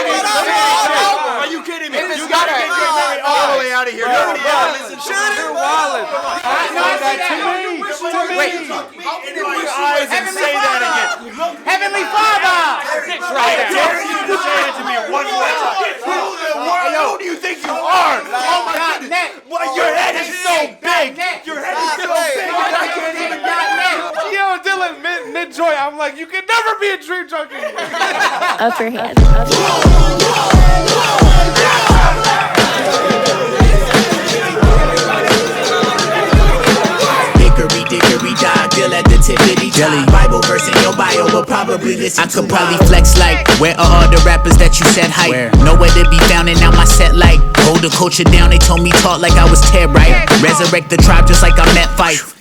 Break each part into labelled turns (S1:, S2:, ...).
S1: Are you kidding me? You gotta get your married all the way out of here. Nobody ever listens to you. You're wildin'. Wait, your eyes and say that again.
S2: Heavenly Father!
S1: Right there. You say it to me one more time. Who do you think you are? Oh my goodness. Your head is so big. Your head is so big. I can't even get it.
S3: Yo, Dylan, mid-joy, I'm like, you can never be a dream junkie.
S4: Upper hand.
S5: Dickory dock, deal at the tippity jelly. Bible verse in your bio, but probably listen. I could probably flex like, where are all the rappers that you said hype? Nowhere to be found, and now my set like, hold the culture down. They told me talk like I was Ted, right? Resurrect the tribe just like I met Fife.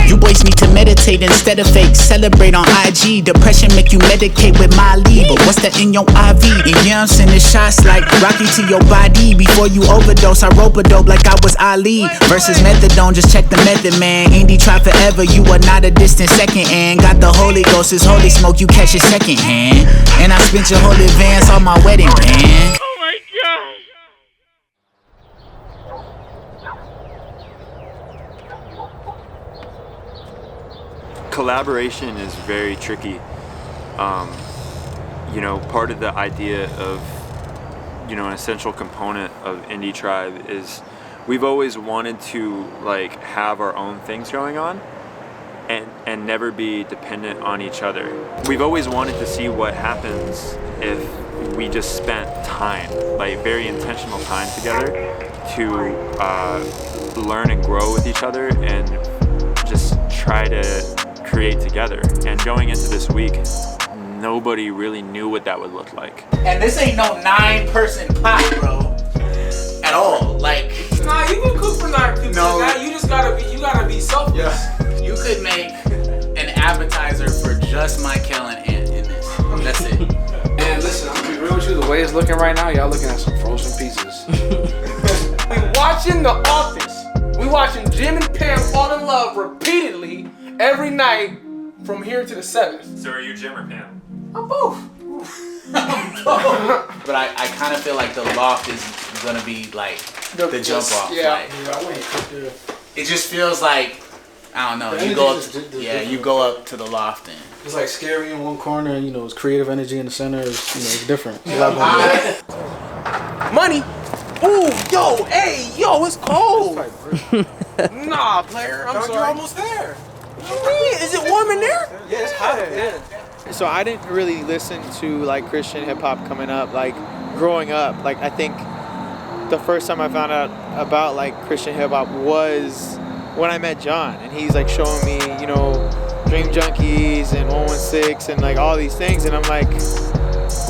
S5: You boys need to meditate instead of fake. Celebrate on IG. Depression make you medicate with Molly. But what's that in your IV? And yeah, I'm sending shots like Rocky to your body. Before you overdose, I rope a dope like I was Ali. Versus methadone, just check the method, man. Indie try forever, you are not a distant second. And got the Holy Ghost, it's holy smoke, you catch it second hand. And I spent your whole advance on my wedding band.
S2: Oh my God.
S6: Collaboration is very tricky. Part of the idea of, an essential component of Indie Tribe is we've always wanted to have our own things going on and never be dependent on each other. We've always wanted to see what happens if we just spent time, very intentional time together to learn and grow with each other and just try to create together. And going into this week, nobody really knew what that would look like.
S5: And this ain't no 9-person pot, bro. At all.
S3: Nah, you can cook for 9 people.
S5: No.
S3: You gotta be selfless.
S5: Yeah. You could make an appetizer for just Michael and Ant in this. That's it.
S7: And listen, I'm gonna be real with you. The way it's looking right now, y'all looking at some frozen pieces.
S3: We watching The Office. We watching Jim and Pam fall in love repeatedly every night from here to the 7th.
S6: So are you Jim or Pam?
S3: I'm both.
S5: But I kind of feel like the loft is gonna be the jump off.
S3: Yeah.
S5: It just feels like, I don't know. You go up. You go up to the loft and
S7: It's like scary in one corner, and it's creative energy in the center. It's different.
S3: Money. Ooh, yo, it's cold. Nah, player, I'm sorry. You're almost there. What you mean? Is it warm in there?
S7: Yeah, it's hot. Yeah.
S8: So I didn't really listen to Christian hip hop coming up, growing up. I think the first time I found out about Christian hip hop was when I met John, and he's showing me, Dream Junkies and 116 and all these things, and I'm like,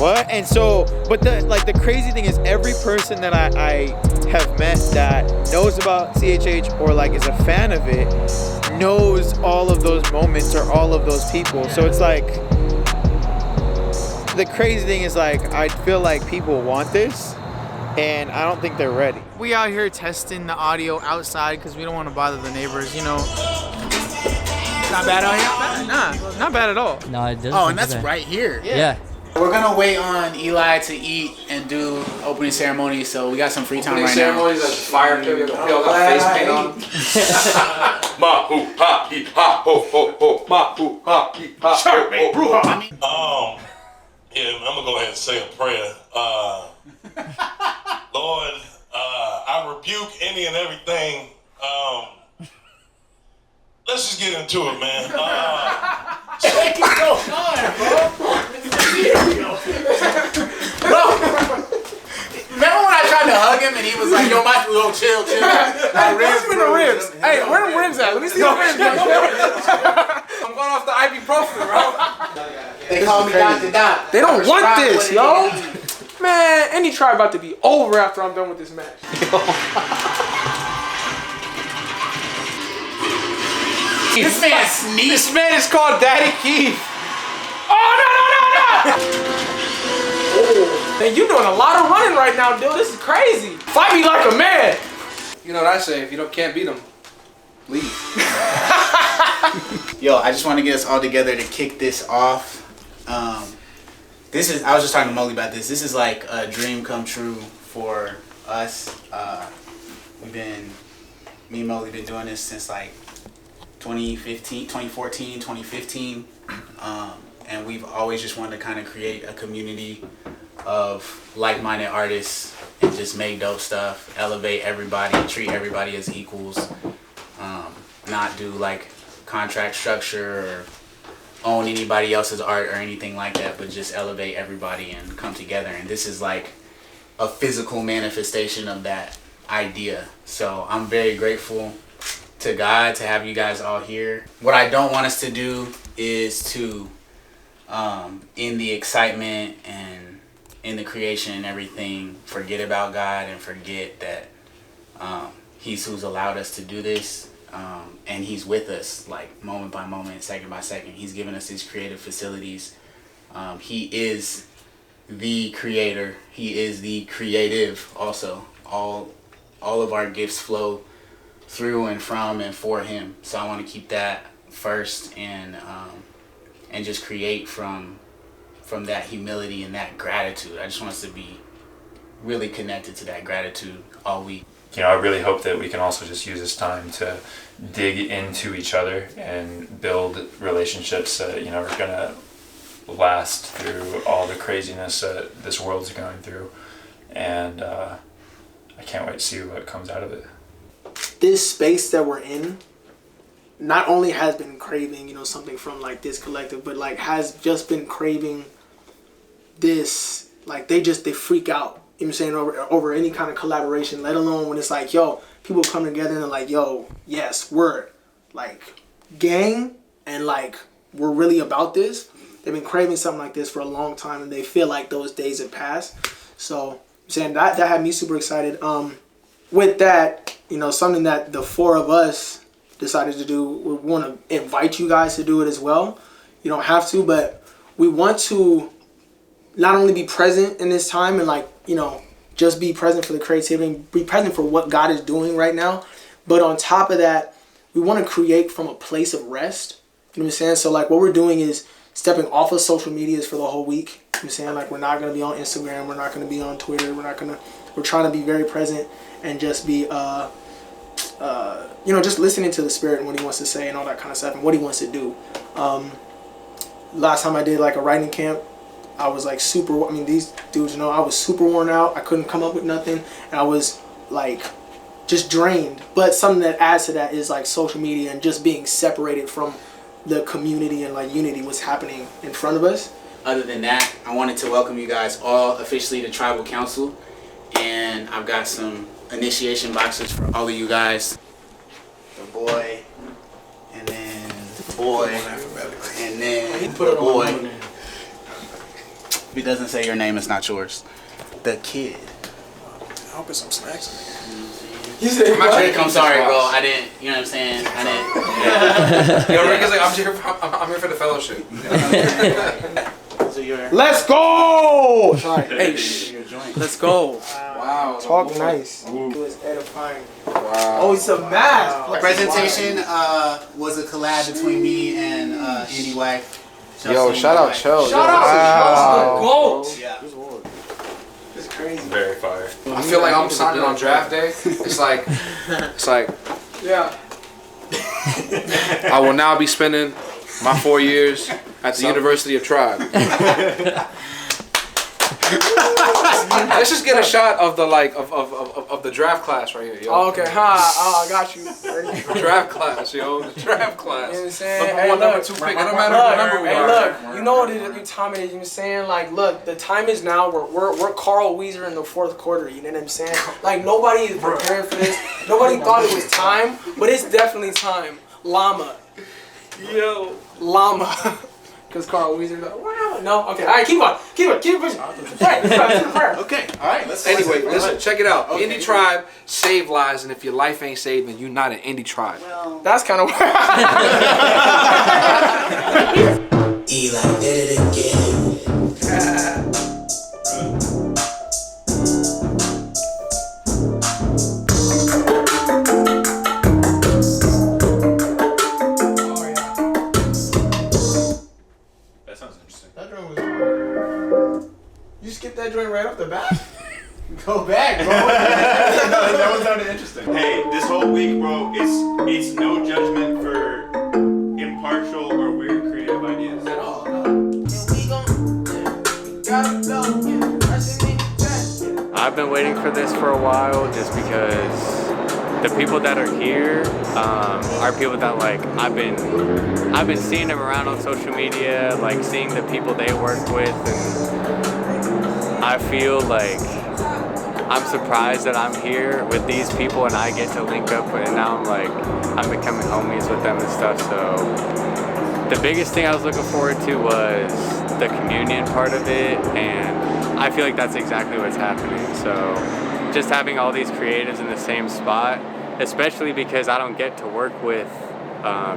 S8: what? And so, but the crazy thing is, every person that I have met that knows about CHH or is a fan of it knows all of those moments or all of those people. So it's the crazy thing is I feel like people want this, and I don't think they're ready.
S2: We out here testing the audio outside because we don't want to bother the neighbors, Not bad out here? Nah, not bad at all.
S9: No, it doesn't.
S5: oh, and that's right here.
S9: Yeah.
S5: We're gonna wait on Eli to eat and do opening ceremony, so we got some free time right
S7: ceremonies
S5: now.
S7: like fire pit. We have to put all that face paint on.
S1: Ma hoo ha hee ha ho ho ho. Ma hoo ha hee ha ho ho.
S10: Yeah, I'm gonna go ahead and say a prayer. Lord, I rebuke any and everything. Let's just get into it, man.
S5: Keep going on, bro. Remember when I tried to hug him and he was like, "Yo, my chill."
S3: Where's the ribs? Hey, where the ribs at? Let me see the ribs. I'm going off the ibuprofen, bro.
S5: They call me Dr. Doc.
S3: They don't want this, yo. Man, any tribe about to be over after I'm done with this match.
S5: This man sneezed.
S3: This man is called Daddy Keith. Oh, no. Oh, man, you doing a lot of running right now, dude. This is crazy. Fight me like a man.
S7: You know what I say? If you can't beat them, leave.
S5: Yo, I just want to get us all together to kick this off.
S9: I was just talking to Molly about this. This is like a dream come true for us. Me and Molly been doing this since like 2014, 2015. And we've always just wanted to kind of create a community of like-minded artists and just make dope stuff, elevate everybody, treat everybody as equals, not do like contract structure or own anybody else's art or anything like that, but just elevate everybody and come together. And this is like a physical manifestation of that idea. So I'm very grateful to God to have you guys all here. What I don't want us to do is to in the excitement and in the creation and everything, forget about God and forget that He's who's allowed us to do this. And He's with us like moment by moment, second by second. He's given us these creative facilities. He is the creator. He is the creative also. All of our gifts flow through and from and for Him. So I want to keep that first and just create from that humility and that gratitude. I just want us to be really connected to that gratitude all week.
S6: You know, I really hope that we can also just use this time to dig into each other and build relationships that, you know, are gonna last through all the craziness that this world's going through. And I can't wait to see what comes out of it.
S3: This space that we're in not only has been craving, you know, something from like this collective, but like has just been craving this, like they freak out, you know what I'm saying, over any kind of collaboration, let alone when it's like, yo, people come together and they're like, yo, yes, we're like gang and like we're really about this. They've been craving something like this for a long time and they feel like those days have passed. So I'm saying that had me super excited. With that, you know, something that the four of us decided to do, we want to invite you guys to do it as well. You don't have to, but we want to not only be present in this time and like, you know, just be present for the creativity, be present for what God is doing right now. But on top of that, we want to create from a place of rest. You know what I'm saying? So like what we're doing is stepping off of social medias for the whole week. You know what I'm saying? Like we're not going to be on Instagram. We're not going to be on Twitter. We're trying to be very present and just be, you know, just listening to the Spirit and what He wants to say and all that kind of stuff and what He wants to do. Last time I did like a writing camp, I was like these dudes, you know, I was super worn out. I couldn't come up with nothing. And I was like just drained. But something that adds to that is like social media and just being separated from the community and like unity, what's happening in front of us.
S9: Other than that, I wanted to welcome you guys all officially to Tribal Council. And I've got some initiation boxes for all of you guys. The boy, and then the boy, and then the boy. If it doesn't say your name, it's not yours. The kid.
S3: I'll put some snacks.
S9: I'm sorry, bro. I didn't. You know what I'm saying? I didn't.
S7: Yo, Rick is like, I'm here for the fellowship.
S3: Let's go!
S9: Sorry.
S3: Hey, let's go.
S7: Wow.
S3: Talk nice. It was edifying. Wow. Oh, it's a mask.
S9: The presentation was a collab between me and Andy Wack.
S7: Yo, shout out Cho.
S3: Shout out to GOAT.
S9: Yeah.
S3: It's crazy.
S6: Very fire.
S7: I feel like I'm signing on draft day. It's like,
S3: yeah.
S7: I will now be spending my 4 years at the University of Tribe. Let's just get a shot of the of the draft class right here, yo.
S3: Oh, okay, I got you.
S7: Draft class, yo. The draft class.
S3: You know what I'm saying?
S7: Number one, number two pick. It don't matter what number we are.
S3: Look, you know what time it is. You know what I'm saying? Like, look, the time is now. We're Carl Weezer in the fourth quarter. You know what I'm saying? Like, nobody is prepared for this. Nobody thought it was time, but it's definitely time. Llama.
S7: Yo.
S3: Llama. Because Carl Weezer like, wow. No? Okay. All right, keep pushing. Right,
S9: okay. All right.
S7: Anyway, listen, check it out. Okay. Indie Tribe, save lives, and if your life ain't saved, then you're not an Indie Tribe.
S3: Well, that's kind of
S5: Eli did it again.
S1: That sounds interesting. That drum was
S11: for this for a while just because the people that are here are people that like I've been seeing them around on social media, like seeing the people they work with, and I feel like I'm surprised that I'm here with these people and I get to link up with, and now I'm becoming homies with them and stuff. So the biggest thing I was looking forward to was the communion part of it, and I feel like that's exactly what's happening. So just having all these creatives in the same spot, especially because I don't get to work with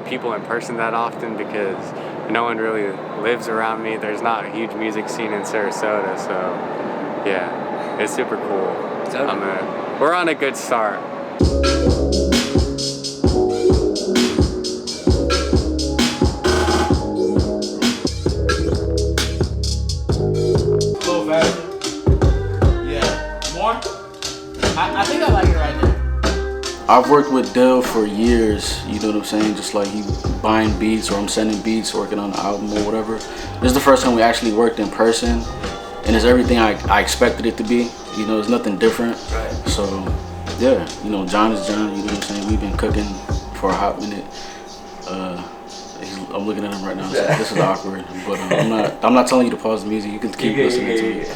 S11: people in person that often because no one really lives around me. There's not a huge music scene in Sarasota, so yeah, it's super cool. We're on a good start.
S8: I think I like it right now.
S12: I've worked with Dell for years, you know what I'm saying? Just like he buying beats or I'm sending beats, working on an album or whatever. This is the first time we actually worked in person, and it's everything I expected it to be. You know, it's nothing different.
S8: Right.
S12: So, yeah, you know, John is John, you know what I'm saying? We've been cooking for a hot minute. I'm looking at him right now, so this is awkward, but I'm not telling you to pause the music. You can keep listening to it.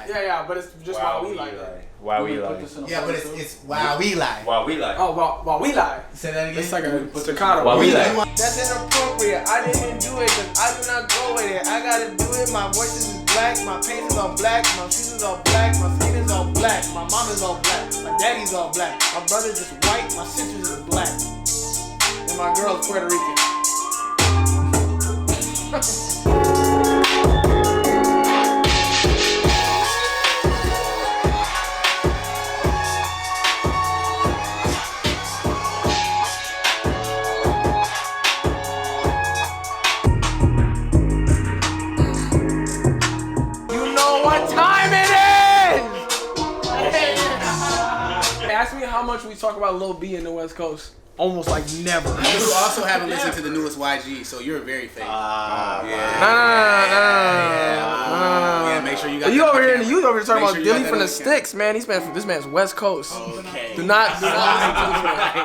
S8: Yeah, but it's just while we lie.
S6: While we lie.
S9: Yeah, but it's while we lie.
S6: While we lie.
S8: Oh, while we lie.
S9: Say that again.
S8: It's like a staccato.
S6: While we lie.
S13: That's inappropriate. I didn't do it because I do not go with it. I gotta do it. My voice is black. My paint is all black. My shoes is all black. My skin is all black. My mom is all black. My daddy's all black. My brother's just white. My sister's just black. And my girl's Puerto Rican. How much we talk about Lil B in the West Coast? Almost like never.
S9: You also haven't listened to the newest YG, so you're very fake.
S8: Yeah,
S9: make sure you got.
S8: You over here talking about Dilly from the Sticks, man. This man's West Coast.
S9: Okay.
S8: Do not listen to this man.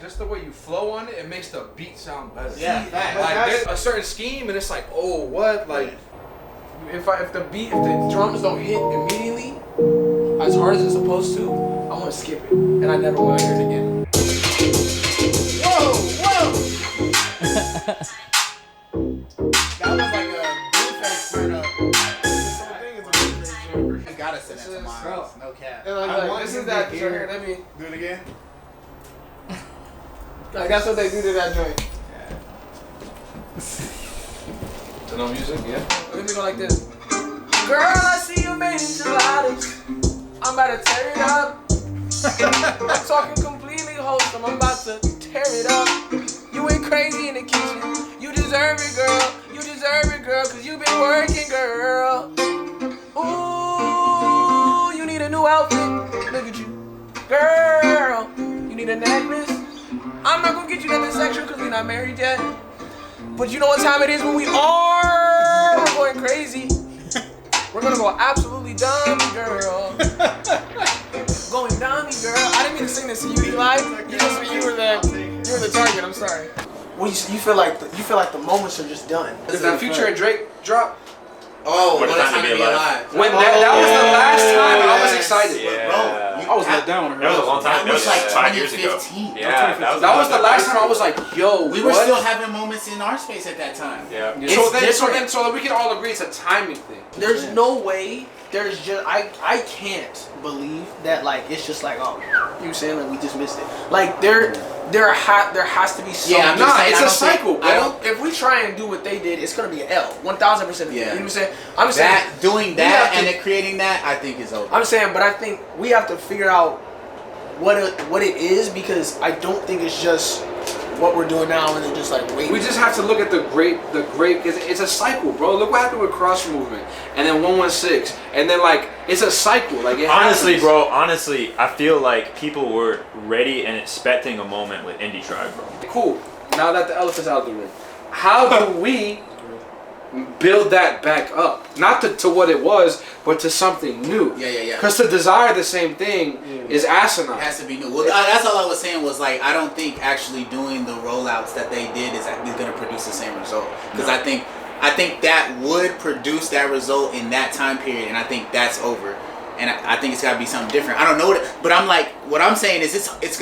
S7: Just the way you flow on it, it makes the beat sound better.
S9: Yeah,
S7: like there's a certain scheme, and it's like, oh, what? Like,
S8: if the drums don't hit immediately as hard as it's supposed to, I want to skip it, and I never want to hear it again. Whoa! That was like a defense turn up.
S9: You gotta send that to my house. No cap.
S8: This is that. Let me
S9: do it again.
S8: Like that's what they do to that joint.
S7: To no music, yeah.
S8: Let me go like this. Girl, I see you made enchiladas. I'm about to tear it up. I'm talking completely wholesome. I'm about to tear it up. You went crazy in the kitchen. You deserve it, girl. You deserve it, girl, cause you've been working, girl. Ooh, you need a new outfit. Look at you. Girl, you need a necklace. I'm not gonna get you that sexual because we're not married yet. But you know what time it is when we are going crazy. We're gonna go absolutely dummy, girl. Going dummy, girl. I didn't mean to sing this to you, Eli. You were the target. I'm sorry.
S3: Well, you feel like the moments are just done.
S7: Did that Future and Drake drop?
S9: Oh, What a Time to Be Alive.
S7: When that was the last time I was excited.
S9: Yeah. Bro,
S7: I was let down.
S6: That was a long time.
S9: That was like
S6: 5 years ago.
S9: 2015.
S6: Yeah,
S7: that was the last time I was like, yo,
S9: we were
S7: what?
S9: still having moments in our space at that time.
S6: Yeah.
S7: So that we can all agree it's a timing thing.
S3: There's no way. There's just I can't believe that like it's just like oh you saying like we just missed it. Like there has to be some.
S9: Yeah,
S3: it's
S9: a
S3: cycle.
S9: Bro.
S3: If we try and do what they did, it's gonna be an L. 1000%.
S9: Yeah.
S3: You know what I'm saying? I'm saying
S9: That doing that and then creating that, I think is over.
S3: I'm saying, but I think we have to figure out what it is because I don't think it's just what we're doing now and then just like wait.
S7: We just have to look at the great. It's a cycle, bro. Look what happened with Cross Movement, and then 116, and then like it's a cycle. Like it
S6: honestly,
S7: happens.
S6: bro. Honestly, I feel like people were ready and expecting a moment with Indie Tribe, bro.
S7: Cool. Now that the elephant's out of the room, how do we build that back up? Not to what it was, but to something new.
S9: Yeah.
S7: Because to desire the same thing is asinine.
S9: It has to be new. Well, that's all I was saying was like I don't think actually doing the rollouts that they did is going to produce the same result. Because I think that would produce that result in that time period, and I think that's over. And I think it's got to be something different. I don't know, but I'm like, what I'm saying is it's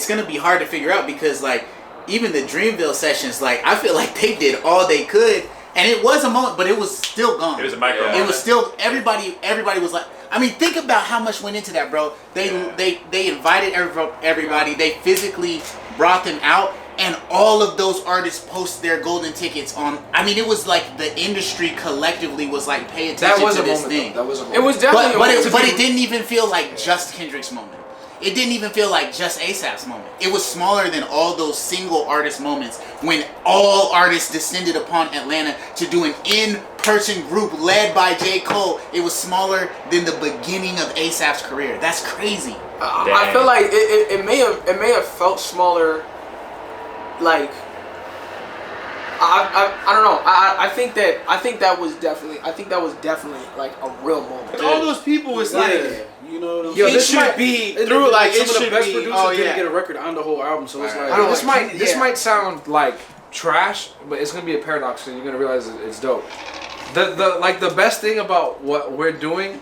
S9: gonna be hard to figure out because like even the Dreamville sessions, like I feel like they did all they could. And it was a moment, but it was still gone.
S6: It was a micro.
S9: It was still everybody was like. I mean, think about how much went into that, bro. They invited everybody. They physically brought them out, and all of those artists post their golden tickets on. I mean, it was like the industry collectively was like, pay attention to this thing.
S7: That was a moment.
S3: It was definitely.
S9: But it didn't even feel like just Kendrick's moment. It didn't even feel like just ASAP's moment. It was smaller than all those single artist moments when all artists descended upon Atlanta to do an in-person group led by J. Cole. It was smaller than the beginning of ASAP's career. That's crazy.
S3: I feel like it may have felt smaller. Like I don't know. I think that was definitely like a real moment.
S13: All those people was like.
S12: You know what I'm
S7: Yo,
S12: saying?
S7: this
S3: should
S7: might
S3: be
S7: through like
S3: it
S7: some of the
S3: should
S7: best
S3: be-
S7: producers
S3: oh,
S7: didn't
S3: yeah.
S7: get a record on the whole album, so it's
S9: Right.
S7: like this
S3: Yeah.
S7: might sound like trash, but it's gonna be a paradox, and you're gonna realize it's dope. The best thing about what we're doing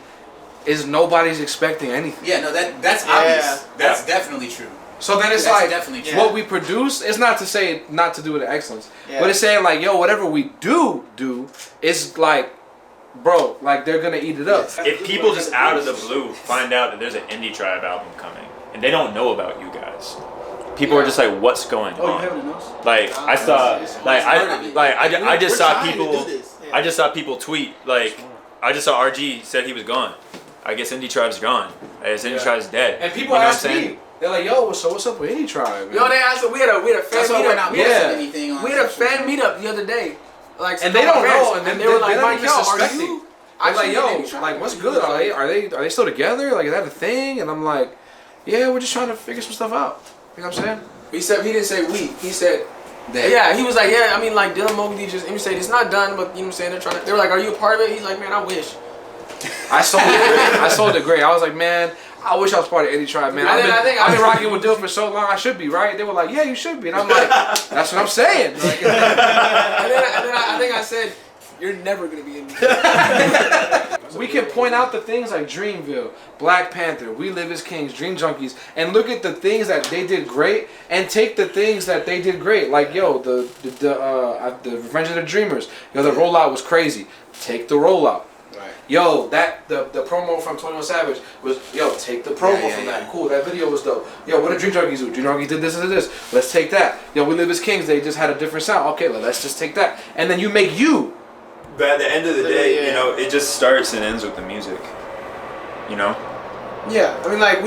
S7: is nobody's expecting anything.
S9: Yeah, no, that's obvious. That's definitely true.
S7: So then it's
S9: That's
S7: like
S9: definitely true.
S7: what we produce. It's not to say not to do it at excellence,
S3: Yeah.
S7: but it's saying like, yo, whatever we do is like, bro, like they're gonna eat it up.
S6: If people just out of the blue find out that there's an Indie Tribe album coming and they don't know about you guys, people are just like, "What's going on?"
S12: Oh, you haven't announced?
S6: Like I saw, I just saw people.
S9: Yeah.
S6: I just saw people tweet like, I just saw RG said he was gone. I guess Indie Tribe's gone. I guess Indie Tribe's dead.
S7: And people
S6: You know what I'm
S7: ask
S6: saying?
S7: me, they're like, yo, so what's up with Indie Tribe? Man?
S3: Yo, they asked us. We had a fan
S9: That's why we're not
S3: meetup.
S9: posting anything on
S3: We had a
S9: social
S3: fan
S9: media.
S3: meetup the other day. Like,
S7: And they don't know, and
S3: then
S7: then
S3: they were like,
S7: they're
S3: "Mike,
S7: not
S3: yo, are
S7: suspecting.
S3: you?"
S7: I'm like,
S3: actually
S7: yo,
S3: in Indie Tribe?
S7: like, what's good? Are they still together? Like, is that a thing? And I'm like, yeah, we're just trying to figure some stuff out. You know what I'm saying?
S3: He didn't say we. He said,
S9: That-
S3: yeah. He was like, yeah. I mean, like Dylan Mogley just. He said it's not done, but you know what I'm saying. They're trying to. They were like, are you a part of it? He's like, man, I wish.
S7: I sold it great. I sold it great. I was like, man, I wish I was part of Indie Tribe, man. I've been rocking with Dylan for so long. I should be, right? They were like, yeah, you should be. And I'm like, that's what I'm saying. Like,
S3: and then I think I said, you're never gonna be in.
S7: we can point out the things like Dreamville, Black Panther, We Live as Kings, Dream Junkies, and look at the things that they did great, and take the things that they did great. Like, yo, the Revenge of the Dreamers. Yo, the rollout was crazy. Take the rollout.
S9: Right.
S7: Yo, the promo from 21 Savage was, yo, take the promo from that. Cool, that video was dope. Yo, what did Dream Junkies do? Dream Junkies did this and this. Let's take that. Yo, We Live as Kings, they just had a different sound. Okay, let's just take that. And then you make you.
S6: But at the end of the day, you know, it just starts and ends with the music. You know?
S3: Yeah, I mean, like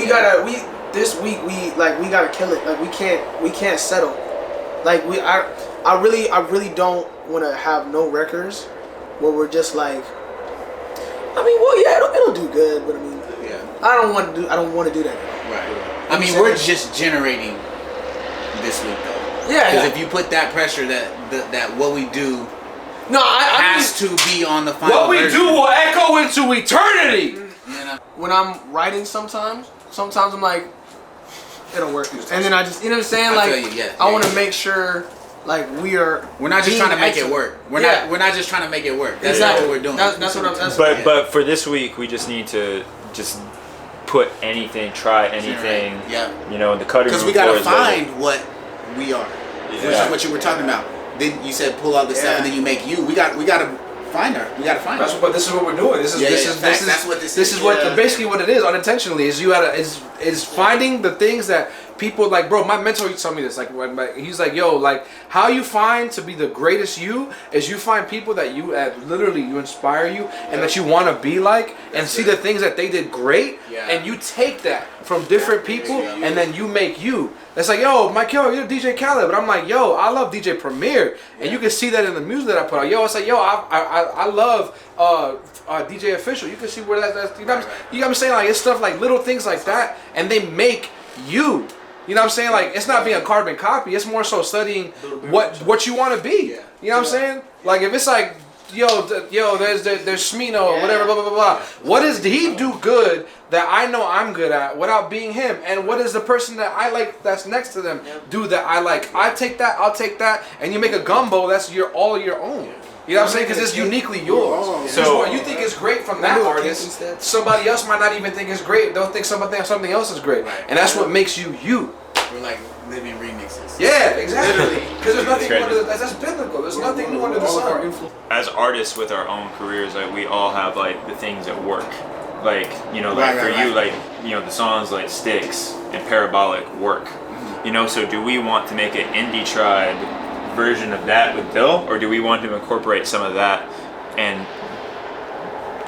S3: this week we gotta kill it. Like we can't settle. Like I really don't want to have no records where we're just like. I mean, well, yeah, it'll do good, but I mean,
S9: Yeah.
S3: I don't want to do that.
S9: Right. I mean, we're just generating this week though.
S3: Yeah.
S9: Because if you put that pressure that what we do has to be on the final
S7: What we
S9: version.
S7: do will echo into eternity.
S9: You know?
S3: When I'm writing, sometimes I'm like, it'll work, and then I just, you know what I'm saying?
S9: I
S3: Like,
S9: feel you, yeah,
S3: I
S9: yeah,
S3: want to
S9: yeah.
S3: make sure, like, we're
S9: not just
S3: being
S9: trying to make it
S3: excellent.
S9: work. We're not just trying to make it work. That's
S3: Exactly.
S9: not what we're doing.
S3: That's what I'm. That's
S6: But for this week, we just need to just put anything, try anything.
S9: Yeah.
S6: You know, the cutting room.
S9: Because we gotta
S6: floor is
S9: find what we are, which is what you were talking about. Then you said pull out the stuff and then you make you. We gotta find her. We gotta find her.
S7: But this is what we're doing. This is basically what it is unintentionally. Is you is finding the things that people like. Bro, my mentor used to tell me this. Like he's like, yo, like how you find to be the greatest you is you find people that you literally you inspire you and that you want to be like and see the things that they did great and you take that from different people and then you make you. It's like, yo, Mike, you're DJ Khaled, but I'm like, yo, I love DJ Premier, and you can see that in the music that I put out. Yo, it's like, yo, I love DJ Official. You can see where that's you know what I'm saying? Like, it's stuff like little things like that, and they make you. You know what I'm saying? Like, it's not being a carbon copy. It's more so studying what you want to be. You know what I'm saying? Like, if it's like, there's Smino or whatever, blah, blah, blah, blah. What does he do good that I know I'm good at without being him? And what does the person that I like that's next to them do that I like? I take that, I'll take that, and you make a gumbo that's all your own. You know what I'm saying? Because it's uniquely yours. So what you think is great from that artist, somebody else might not even think is great. They'll think something else is great. And that's what makes you you.
S9: We're like living remixes.
S7: Yeah, exactly. Because there's nothing new under that's biblical. There's nothing new under the sun.
S6: As artists with our own careers, like we all have like the things that work. Like, you know, like for you, like, you know, the songs like Sticks and Parabolic work. You know, so do we want to make an Indie Tribe version of that with Dill, or do we want to incorporate some of that and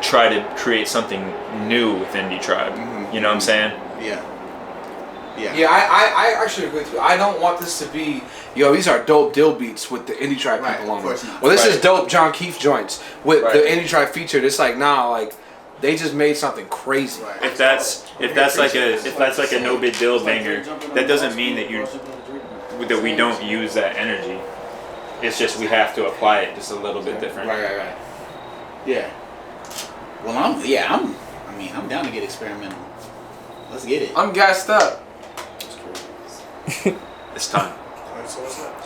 S6: try to create something new with Indie Tribe? You know what I'm saying?
S7: Yeah, I actually agree with you. I don't want this to be, yo, these are dope Dill beats with the Indie Tribe people on them. Well, this is dope John Keefe joints with the Indie Tribe featured. It's like, nah, like they just made something crazy.
S6: If that's like a no big Dill banger, that doesn't mean that that we don't use that energy. It's just we have to apply it just a little bit different.
S9: Right. Yeah. Well, I'm down to get experimental. Let's get it.
S7: I'm gassed up.
S6: It's time.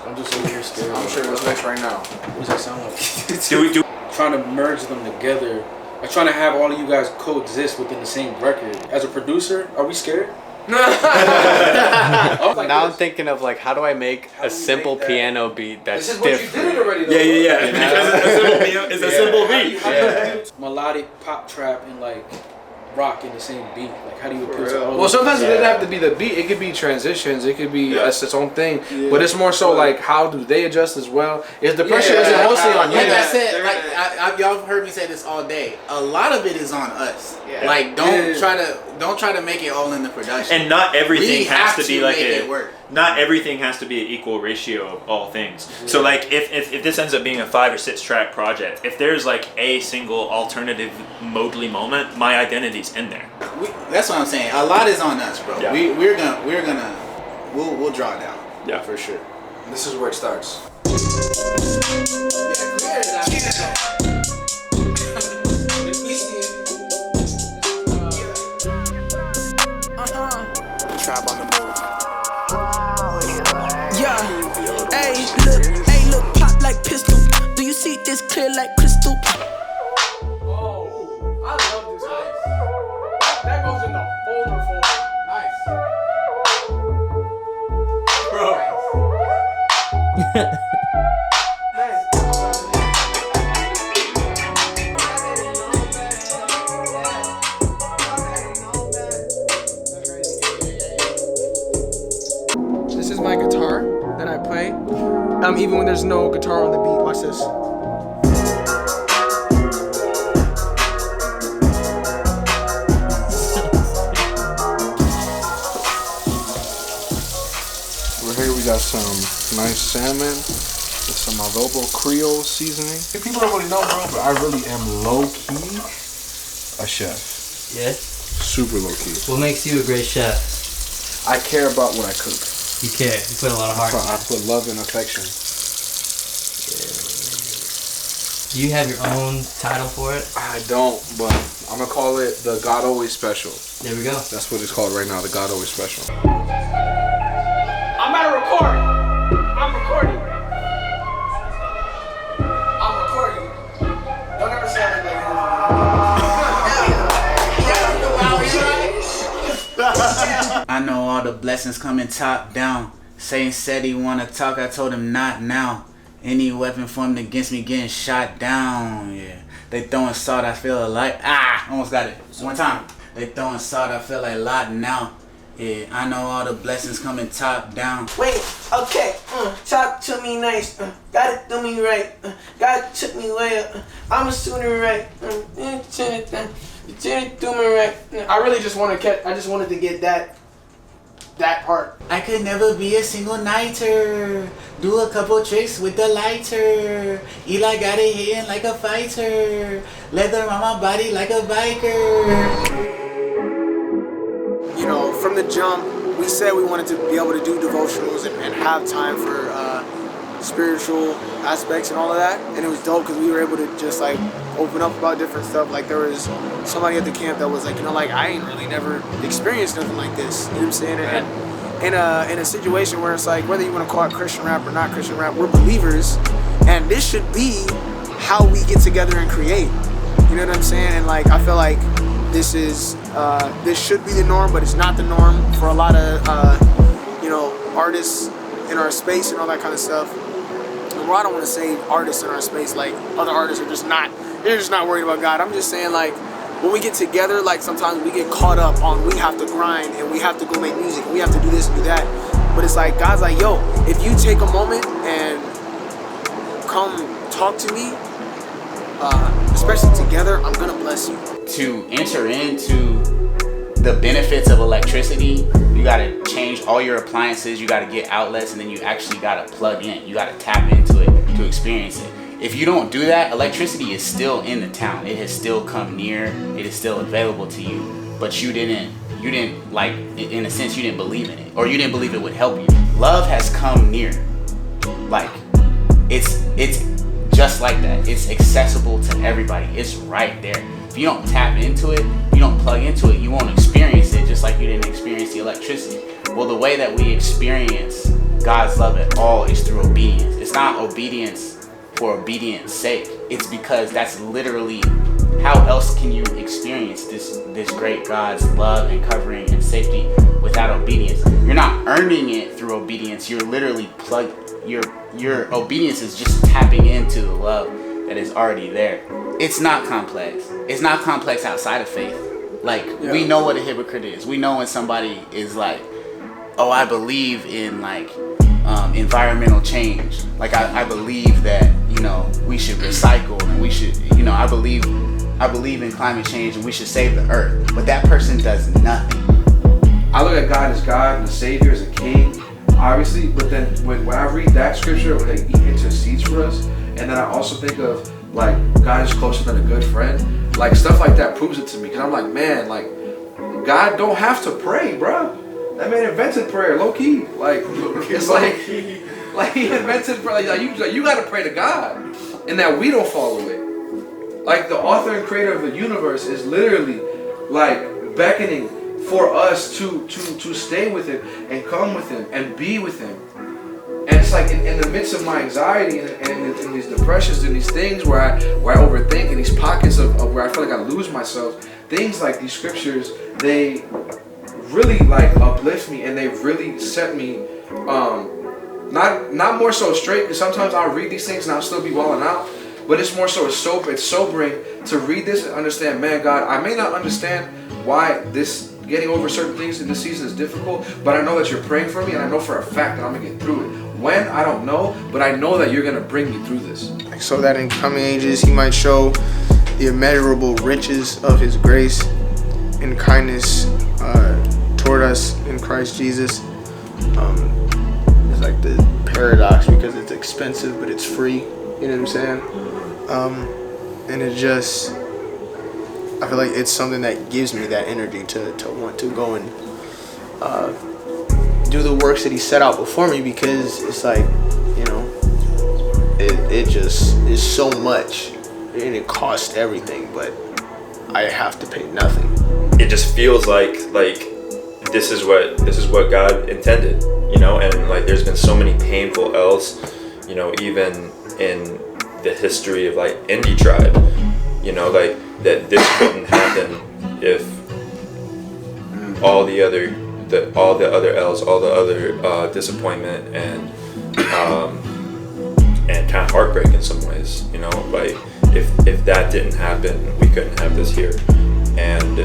S12: I'm just over here scared.
S7: I'm sure what's next right now.
S12: What does that sound like? Trying to merge them together. I'm trying to have all of you guys coexist within the same record. As a producer, are we scared?
S11: Now I'm thinking of like, how do I make a simple piano beat that's different?
S7: You did it already, though.
S6: Yeah. Because it's a simple beat.
S12: Melodic pop trap and like rock in the same beat. Like, how do you appeal to all?
S7: Well, sometimes it doesn't have to be the beat. It could be transitions. It could be its own thing. But it's more so like, how do they adjust as well? Is the pressure isn't mostly on you?
S9: Like I said, like y'all have heard me say this all day. A lot of it is on us. Like, don't try to make it all in the production.
S6: And not everything has to be like
S9: it work.
S6: Not everything has to be an equal ratio of all things. So like if this ends up being a 5 or 6 track project, if there's like a single alternative modally moment, my identity's in there.
S9: That's what I'm saying. A lot is on us, bro.
S6: Yeah.
S9: We'll draw it down.
S6: Yeah, for sure.
S7: This is where it starts.
S5: Tribe on the move.
S14: Hey, look, pop like pistol. Do you see this clear like crystal?
S7: Oh, I love this place. That goes in the folder. Nice. Bro.
S13: This is my guitar that I play. Even when there's no guitar on the beat. Watch this.
S15: Over here we got some nice salmon with some adobo Creole seasoning. People don't really know, bro, but I really am low-key a chef.
S16: Yeah?
S15: Super low-key.
S16: What makes you a great chef?
S15: I care about what I cook.
S16: You care. You put a lot of heart into it.
S15: I put love and affection.
S16: Do you have your own title for it?
S15: I don't, but I'm gonna call it the God Always Special.
S16: There we go.
S15: That's what it's called right now, the God Always Special.
S13: I'm at a recording. I'm recording. Don't ever say it like
S9: I know all the blessings coming top down. Satan said he wanna talk, I told him not now. Any weapon formed against me getting shot down. Yeah, they throwing salt, I feel alive. Almost got it. One time. They throwing salt, I feel like lot now. Yeah, I know all the blessings coming top down.
S13: Wait, okay, talk to me nice, gotta do me right, God took me way up, I'm a student right, didn't do me right. I really just wanted to get that part.
S9: I could never be a single nighter. Do a couple tricks with the lighter. Eli got it hitting like a fighter. Leather on my body like a biker.
S3: You know, from the jump, we said we wanted to be able to do devotionals and have time for spiritual aspects and all of that. And it was dope because we were able to just like open up about different stuff. Like there was somebody at the camp that was like, you know, like I ain't really never experienced nothing like this. You know what I'm saying? And in a situation where it's like, whether you want to call it Christian rap or not Christian rap, we're believers. And this should be how we get together and create. You know what I'm saying? And like, I feel like this should be the norm, but it's not the norm for a lot of, you know, artists in our space and all that kind of stuff. Well, I don't want to say artists in our space, like other artists are just not worried about God. I'm just saying like when we get together, like sometimes we get caught up on we have to grind and we have to go make music and we have to do this and do that. But it's like God's like, yo, if you take a moment and come talk to me, especially together, I'm gonna bless you.
S9: To enter into the benefits of electricity, you gotta change all your appliances, you gotta get outlets, and then you actually gotta plug in. You gotta tap into it to experience it. If you don't do that, electricity is still in the town. It has still come near, it is still available to you, but you didn't like, in a sense, you didn't believe in it, or you didn't believe it would help you. Love has come near. Like, it's just like that. It's accessible to everybody. It's right there. If you don't tap into it, you don't plug into it, you won't experience it, just like you didn't experience the electricity. Well, the way that we experience God's love at all is through obedience. It's not obedience for obedience sake. It's because that's literally, how else can you experience this great God's love and covering and safety without obedience? You're not earning it through obedience. You're literally your obedience is just tapping into the love that is already there. It's not complex. It's not complex outside of faith. Like, we know what a hypocrite is. We know when somebody is like, oh, I believe in like environmental change. Like I believe that, you know, we should recycle and we should, you know, I believe in climate change and we should save the earth. But that person does nothing.
S7: I look at God as God and the Savior as a King, obviously. But then when I read that scripture, like He intercedes for us, and then I also think of like God is closer than a good friend. Like stuff like that proves it to me, because I'm like, man, like God don't have to pray, bro. That man invented prayer, low key. Like it's like he invented prayer. Like you got to pray to God, and that we don't follow it. Like the author and creator of the universe is literally like beckoning for us to stay with Him and come with Him and be with Him. And it's like in the midst of my anxiety and in these depressions and these things where I overthink, and these pockets of where I feel like I lose myself, things like these scriptures, they really like uplift me, and they really set me not more so straight, because sometimes I'll read these things and I'll still be walling out, but it's more so it's sobering to read this and understand, man, God, I may not understand why this getting over certain things in this season is difficult, but I know that you're praying for me, and I know for a fact that I'm gonna get through it. When, I don't know, but I know that you're gonna bring me through this.
S3: So that in coming ages He might show the immeasurable riches of His grace and kindness toward us in Christ Jesus. It's like the paradox, because it's expensive but it's free. You know what I'm saying? And it just, I feel like it's something that gives me that energy to want to go and do the works that He set out before me, because it's like, you know, it just is so much and it costs everything, but I have to pay nothing.
S6: It just feels like this is what God intended, you know, and like there's been so many painful L's, you know, even in the history of like Indie Tribe, you know, like that this couldn't happen if all the other all the other L's, all the other disappointment and kind of heartbreak in some ways. You know, like if that didn't happen, we couldn't have this here. And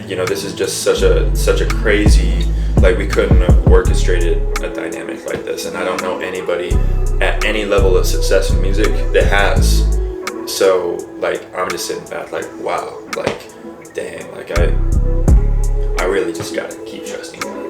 S6: you know, this is just such a crazy, like, we couldn't have orchestrated a dynamic like this, and I don't know anybody at any level of success in music that has. So like, I'm just sitting back like, wow, like, dang, like I really just gotta keep trusting God.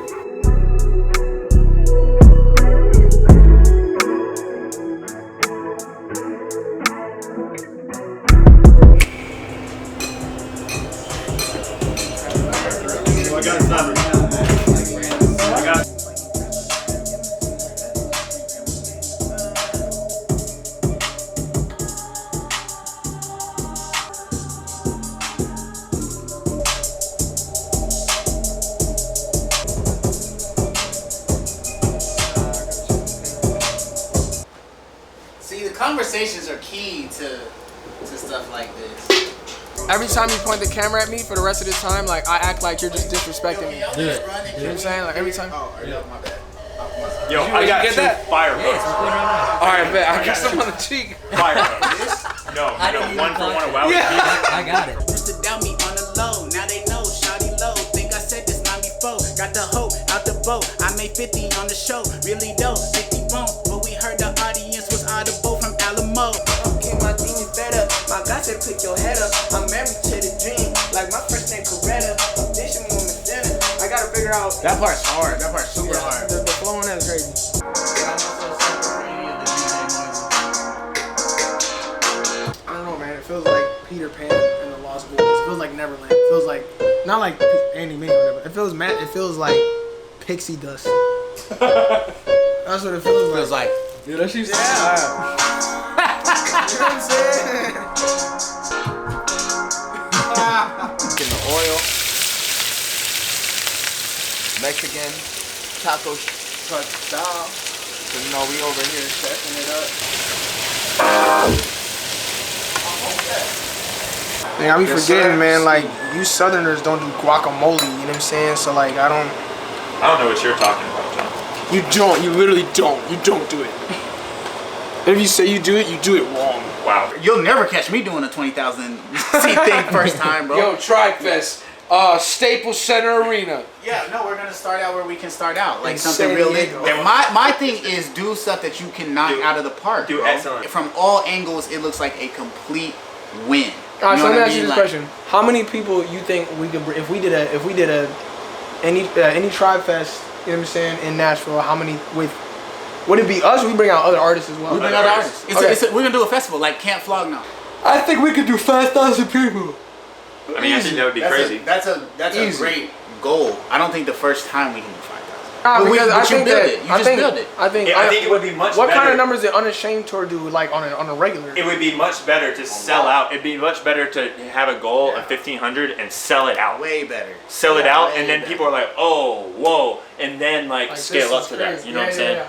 S9: See, the conversations are key to stuff like this.
S13: Every time you point the camera at me for the rest of this time, like, I act like you're just disrespecting me.
S16: Do it.
S13: You know what I'm saying? Like, every time.
S9: Oh, my bad.
S6: Yo, I got
S7: get
S6: 2
S7: that?
S6: fire hooks.
S7: Alright, bet. I got some on the cheek.
S6: Fire hooks. No, one for one of Wow.
S16: I got it.
S9: Used to doubt me on the low, now they know, shawty low. Think I said this 94, got the hoe out the boat. I made 50 on the show, really dope, 50 won't. But we heard the audience was audible from Alamo. Okay, my demons better, my God said pick your head up. I'm married to the dream, like my first name Coretta. This your woman dinner, I gotta figure out. That part's hard, that part's super hard.
S13: The flow on that is crazy. I don't know, man. It feels like Peter Pan and the Lost Boys. It feels like Neverland. It feels like, not like Andy Mingo or whatever. It feels like pixie dust. That's what it feels like.
S7: Dude, that shit's
S13: You know what I'm saying?
S1: In the oil. Mexican taco truck style. So, you know, we over here chefing it up.
S13: I be forgetting, man, like, you Southerners don't do guacamole, you know what I'm saying? So, like, I don't
S6: know what you're talking about, John.
S13: You don't. You literally don't. You don't do it. And if you say you do it wrong.
S6: Wow.
S9: You'll never catch me doing a 20,000 seat thing first time, bro.
S7: Yo, Tri-Fest, Staples Center Arena.
S9: Yeah, no, we're gonna start out where we can start out, like
S13: In
S9: something
S13: San
S9: real.
S13: Diego.
S9: And my thing is do stuff that you can knock out of the park.
S6: Do
S9: bro.
S6: excellent.
S9: From all angles, it looks like a complete win.
S13: All right,
S9: You
S13: so
S9: know
S13: let me
S9: what I
S13: ask you
S9: mean?
S13: this
S9: Like,
S13: question: how many people you think we could, if we did any Tribe Fest, you know what I'm saying, in Nashville? How many would it be us? Or we bring out other artists as well.
S9: we bring out artists. We're gonna do a festival like Camp Flogna.
S13: I think we could do 5,000 people.
S6: I mean, I think that would be crazy.
S9: That's a great goal. I don't think the first time we can do 5,000.
S13: Nah,
S9: But
S13: because I
S9: you
S13: think
S9: build
S13: that
S9: it. You just build it.
S13: I think
S6: it would be much
S13: What
S6: better.
S13: kind of numbers did Unashamed Tour do, like on a regular?
S6: It would be much better to sell out. It'd be much better to have a goal of 1,500 and sell it out.
S9: Way better.
S6: Sell it out, and then people are like, oh, whoa, and then like scale
S13: this
S6: up
S13: is
S6: to that.
S13: crazy.
S6: You know what I'm saying?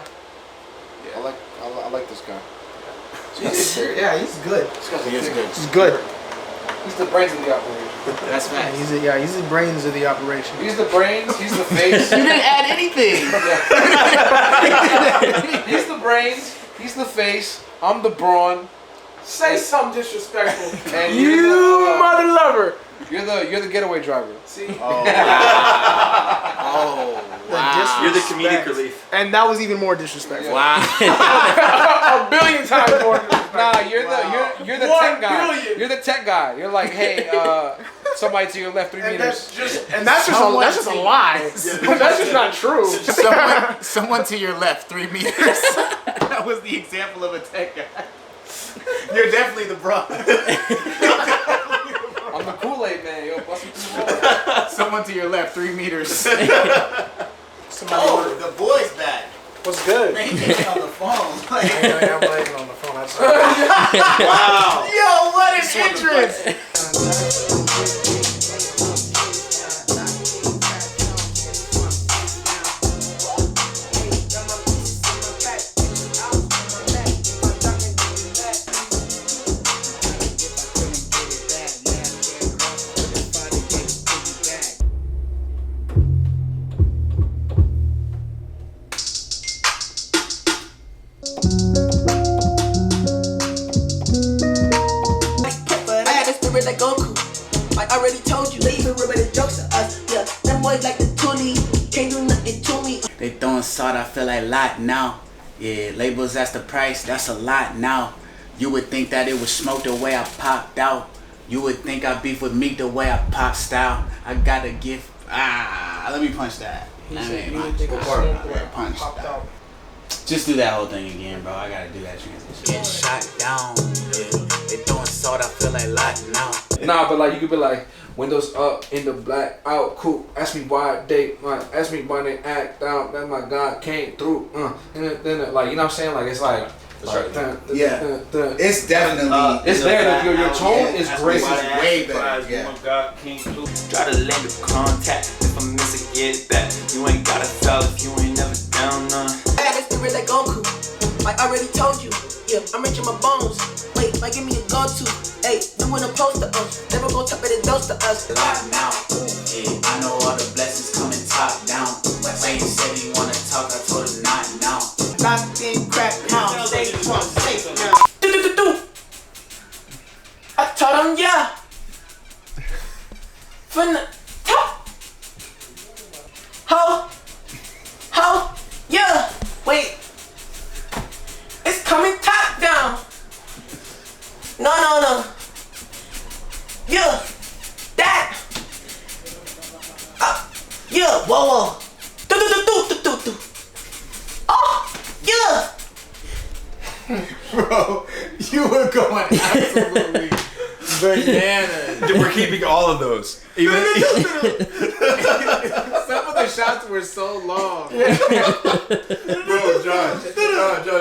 S15: I like this guy.
S13: Yeah, he's good.
S9: He is good.
S13: He's good.
S7: He's the brains of the operation.
S9: That's facts.
S13: He's the brains of the operation.
S7: He's the brains, he's the face.
S9: You didn't add anything.
S7: He's the brains, he's the face, I'm the brawn.
S13: Say something disrespectful.
S7: And
S13: You
S7: you're the,
S13: mother lover.
S7: You're the getaway driver.
S13: See?
S9: Oh, wow.
S6: You're the comedic relief.
S13: And that was even more disrespectful.
S9: Wow.
S13: A billion times more disrespectful.
S7: Nah, you're the tech guy. You're the tech guy. You're like, hey, somebody to your left 3 meters.
S13: That's just a lie. That's just not true.
S9: Someone to your left 3 meters. That was the example of a tech guy. You're definitely the bro.
S7: I'm the Kool-Aid man, yo. Bust me through the wall.
S9: Someone to your left 3 meters. Oh, the boy's back.
S13: What's good?
S9: Man, he came on the phone. Like,
S13: I'm waiting on the phone. That's
S9: wow. Yo, what an entrance.
S14: already told you, they even remember the jokes to us. Yeah, them boys like the toolie, can't do nothing to me.
S9: They throwing salt, I feel like lot now. Yeah, labels, that's the price, that's a lot now. You would think that it was smoke the way I popped out. You would think I beef with Meek the way I pop style. I got a gift. Let me punch that. Punch that. Just do that whole thing again, bro. I gotta do that transition. Getting shot down. Yeah. They throwing salt, I feel like lot now.
S7: Nah, but like you could be like, windows up in the black out, cool. Ask me why ask me why they act out. That my God came through. And then like you know what I'm saying? Like it's like.
S9: It's definitely.
S7: It's there. Your tone is great.
S9: It's way better. Yeah.
S1: Try to lend a contact. If I'm missing, get that. You ain't gotta tell if you ain't never down none.
S14: I got this spirit like Goku. Like I already told you. Yeah, I'm rich in my bones. Wait, like give me a go-to. Hey, doing a poster. Never gonna top it and dose to us.
S9: Lock now. Yeah, I know all the blessings coming top down. Wayne said he wanna talk. I told him not now.
S14: Locked in, crack now. Safe now. I told him yeah. From the top. Ho, yeah. Wait. It's coming top down. No. Yeah. That. Yeah. Whoa. Do. Oh. Yeah.
S9: Bro, you were going absolutely bananas.
S1: We're keeping all of those. Even
S8: some of the shots were so long.
S1: Bro, John.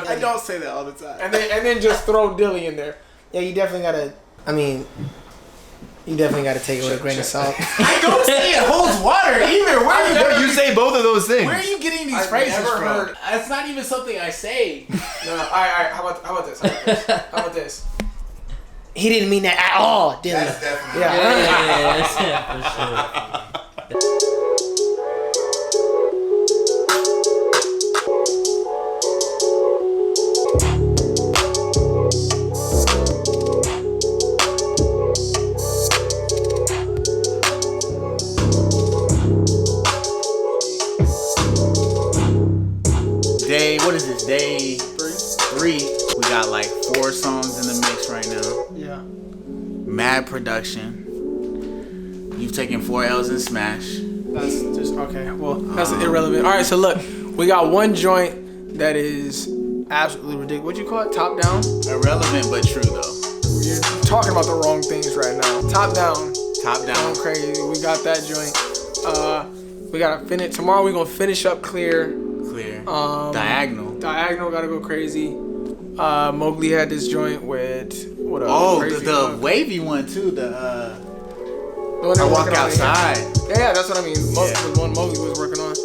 S3: I don't say that all the time.
S8: And then just throw Dilly in there.
S3: Yeah, you definitely gotta. I mean, you definitely gotta take it with a grain of salt.
S9: I don't say it holds water either.
S1: You say both of those things.
S9: Where are you getting these phrases from? It's not even something I say.
S8: No. All right. How about this?
S3: He didn't mean that at all, did he?
S9: That's definitely.
S16: Yeah, for sure.
S9: What is this? Day 3. We got like 4 songs in the mix right now.
S3: Yeah.
S9: Mad production. You've taken 4 L's in Smash.
S3: That's just okay. Well, that's irrelevant. All right, so look, we got one joint that is absolutely ridiculous. What'd you call it? Top down?
S9: Irrelevant but true though.
S3: You're talking about the wrong things right now. Top down.
S9: Top down.
S3: Going crazy. We got that joint. We gotta finish tomorrow. We're gonna finish up Clear.
S9: Diagonal
S3: gotta go crazy. Mowgli had this joint with what?
S9: The wavy one too. I walk outside.
S3: Yeah, that's what I mean. The one Mowgli was working on.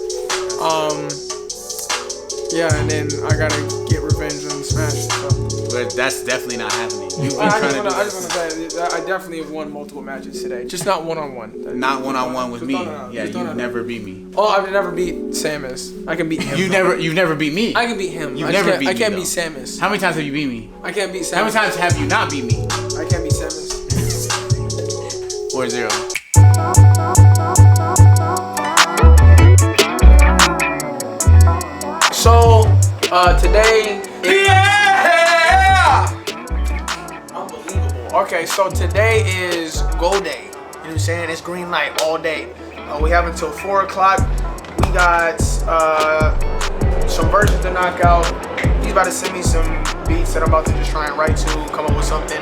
S3: Yeah, and then I gotta get revenge on Smash. So.
S9: But that's definitely not happening.
S3: I just wanna say I definitely have won multiple matches today. Just not one-on-one.
S9: Not one-on-one with me. Yeah, you've never beat me.
S3: Oh, I've never beat Samus. I can beat him.
S9: You've never beat me.
S3: I can beat him.
S9: You've never beat me.
S3: I can't beat Samus.
S9: How many times have you beat me?
S3: I can't beat Samus.
S9: How many times have you not beat me?
S3: I can't beat Samus.
S9: 4-0.
S3: So, today. Unbelievable. Okay, so today is go day. You know what I'm saying? It's green light all day. We have until 4 o'clock. We got some versions to knock out. He's about to send me some beats that I'm about to just try and write to, come up with something.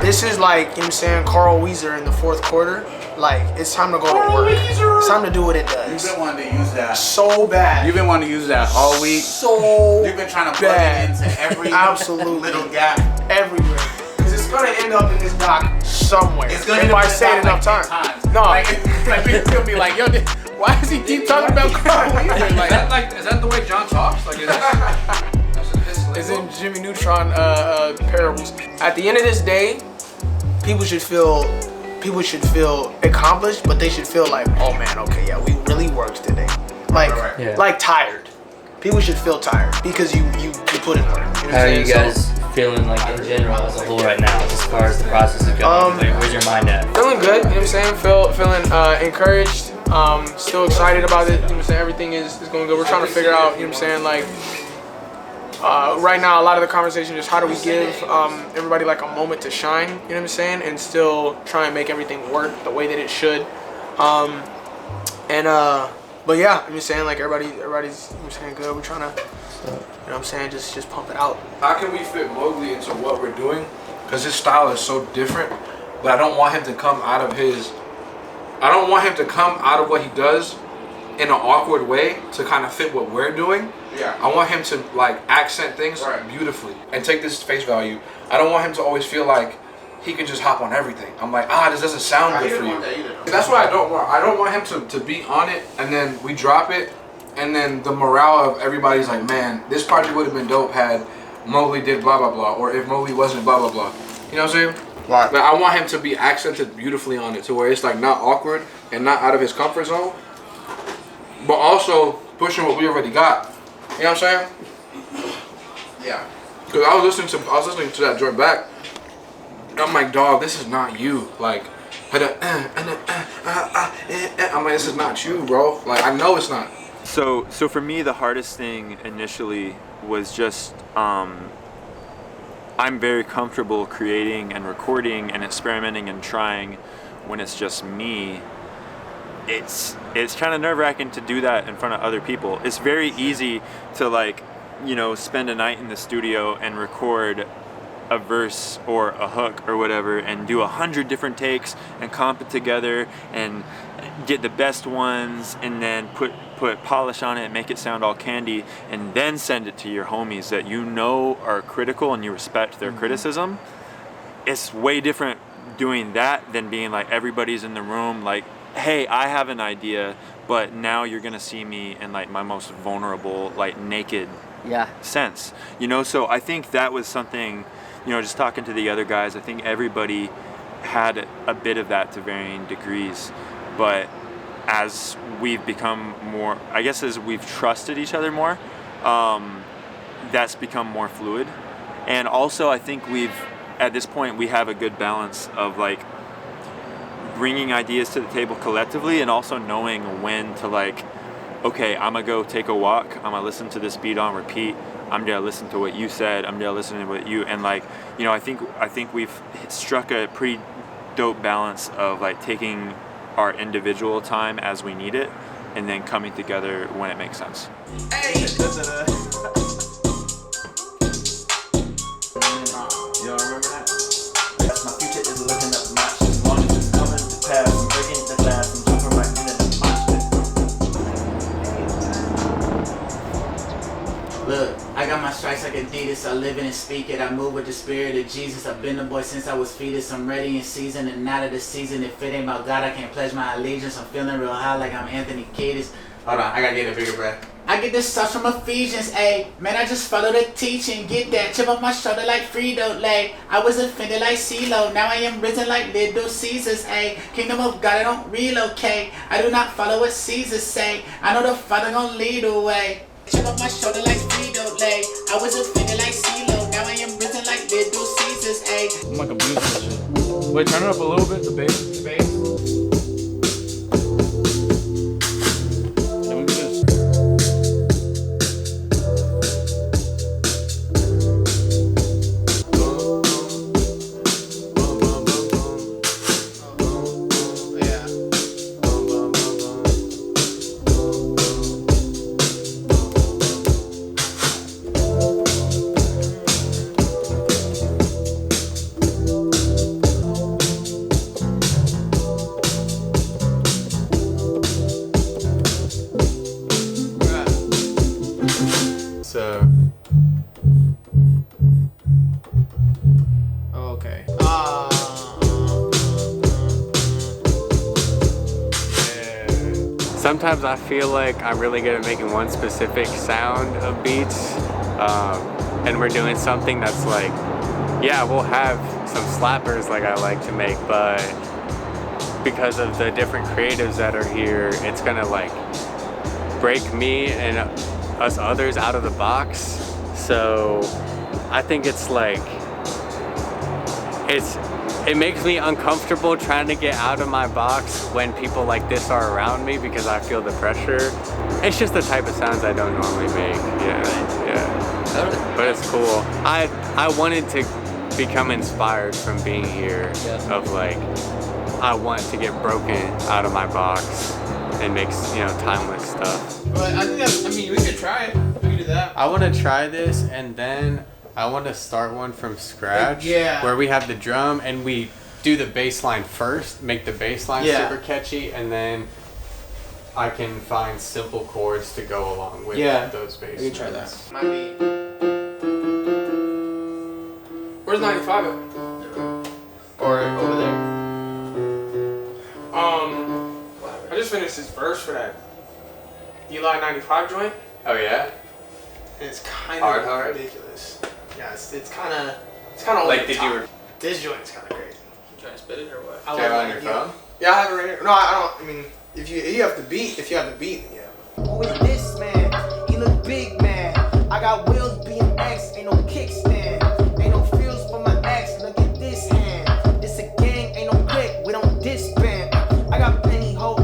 S3: This is like, you know what I'm saying, Carl Weezer in the 4th quarter. Like, it's time to go to work. It's time to do what it does.
S9: You've been wanting to use that.
S3: So bad.
S9: You've been wanting to use that all week.
S3: So
S9: You've been trying to plug it into every little gap.
S3: Everywhere. Because it's going to end up in this doc somewhere.
S9: It's going to end up in this doc
S3: enough
S9: like
S3: times.
S9: 10 times.
S3: No.
S9: Like people going to be like, yo, why does he keep talking about Carl Weezer?
S7: Is that the way John talks? Like, is that...
S3: It's in Jimmy Neutron parables. At the end of this day, people should feel accomplished, but they should feel like, oh man, okay, yeah, we really worked today. Like, like tired. People should feel tired because you put in work. You know
S16: How are you guys feeling like in general as a whole right now, as far as the process is going? Like, where's your mind at?
S8: Feeling good, you know what I'm saying? Feeling encouraged, still excited about it, you know what I'm saying? Everything is going good. We're trying to figure out, you know what I'm saying, like, right now a lot of the conversation is how do we give everybody like a moment to shine, you know what I'm saying? And still try and make everything work the way that it should. But yeah, I'm just saying, like, everybody's, you know what I'm saying, good. We're trying to, you know what I'm saying, just pump it out.
S15: How can we fit Mowgli into what we're doing? Because his style is so different, but I don't want him to come out of what he does in an awkward way to kind of fit what we're doing. Yeah. I want him to like accent things beautifully and take this face value. I don't want him to always feel like he can just hop on everything. I'm like, this doesn't sound good for you. That's what I don't want. I don't want him to be on it and then we drop it and then the morale of everybody's like, man, this project would have been dope had Mowgli did blah blah blah, or if Mowgli wasn't blah blah blah. You know what I'm saying? Right. Like, I want him to be accented beautifully on it to where it's like not awkward and not out of his comfort zone, but also pushing what we already got. You know what I'm saying? Yeah. Because I was listening to that joint back. I'm like, dog, this is not you. Like, I'm like, this is not you, bro. Like, I know it's not.
S6: So for me, the hardest thing initially was just I'm very comfortable creating and recording and experimenting and trying when it's just me. It's kind of nerve-wracking to do that in front of other people. It's very easy to, like, you know, spend a night in the studio and record a verse or a hook or whatever and do 100 different takes and comp it together and get the best ones and then put polish on it and make it sound all candy and then send it to your homies that you know are critical and you respect their criticism. It's way different doing that than being like everybody's in the room like, hey, I have an idea, but now you're gonna see me in like my most vulnerable, like naked sense, you know? So I think that was something, you know, just talking to the other guys, I think everybody had a bit of that to varying degrees, but as we've become more, I guess as we've trusted each other more, that's become more fluid. And also I think at this point we have a good balance of like bringing ideas to the table collectively and also knowing when to like, okay, I'm gonna go take a walk, I'm gonna listen to this beat on repeat, I'm gonna listen to what you said, I'm gonna listen to what you, and like, you know, I think we've struck a pretty dope balance of like taking our individual time as we need it and then coming together when it makes sense.
S13: Hey. Y'all remember that? Yes, my future is looking up notch. As long as it's coming to pass, I'm breaking the glass and jumping right into the mosh pit.
S9: Look, I got my stripes like Adidas. I live it and speak it. I move with the spirit of Jesus. I've been the boy since I was fetus. I'm ready in season and out of the season. If it ain't about God, I can't pledge my allegiance. I'm feeling real high like I'm Anthony Kiedis. Hold on, I gotta get a bigger breath. I get this sauce from Ephesians, ayy. Man, I just follow the teaching. Get that chip off my shoulder like Frito-Lay. I was offended like CeeLo. Now I am risen like Little Caesars, ayy. Kingdom of God, I don't relocate. I do not follow what Caesar say. I know the Father gon' lead the way. Chip off my shoulder like Frito-Lay. I was offended like CeeLo. Now I am risen like Little Caesars, ayy.
S7: I'm like a blues shit. Wait, turn it up a little bit, the bass. The bass.
S11: Sometimes I feel like I'm really good at making one specific sound of beats, and we're doing something that's like, yeah, we'll have some slappers like I like to make, but because of the different creatives that are here, it's gonna like break me and us others out of the box. So I think it's like, it makes me uncomfortable trying to get out of my box when people like this are around me because I feel the pressure. It's just the type of sounds I don't normally make. Yeah. But it's cool. I wanted to become inspired from being here. Of like, I want to get broken out of my box and make timeless stuff.
S8: But I think that's, I mean, we could try it. We could do that.
S11: I want to try this, and then I want to start one from scratch.
S8: Yeah.
S11: Where we have the drum and we do the bass line first, make the bass line super catchy, and then I can find simple chords to go along with those bass lines.
S8: We can try that. Might be. Where's 95 at? Or over there. I just finished this verse for that Eli 95 joint.
S11: Oh yeah?
S8: And it's kind
S11: Hard.
S8: of ridiculous. Yeah, it's kind of
S11: like, did you?
S8: This joint's kind of crazy. You trying to spit it or what?
S11: Do you have it on your phone?
S8: Yeah, I have it right here. No, I don't. I mean, if you have the beat, yeah.
S14: Who is this man? He look big, man. I got wheels, BMX, ain't no kickstand. Ain't no feels for my ex. Look at this hand. This a gang, ain't no click. We don't disband. I got plenty hope.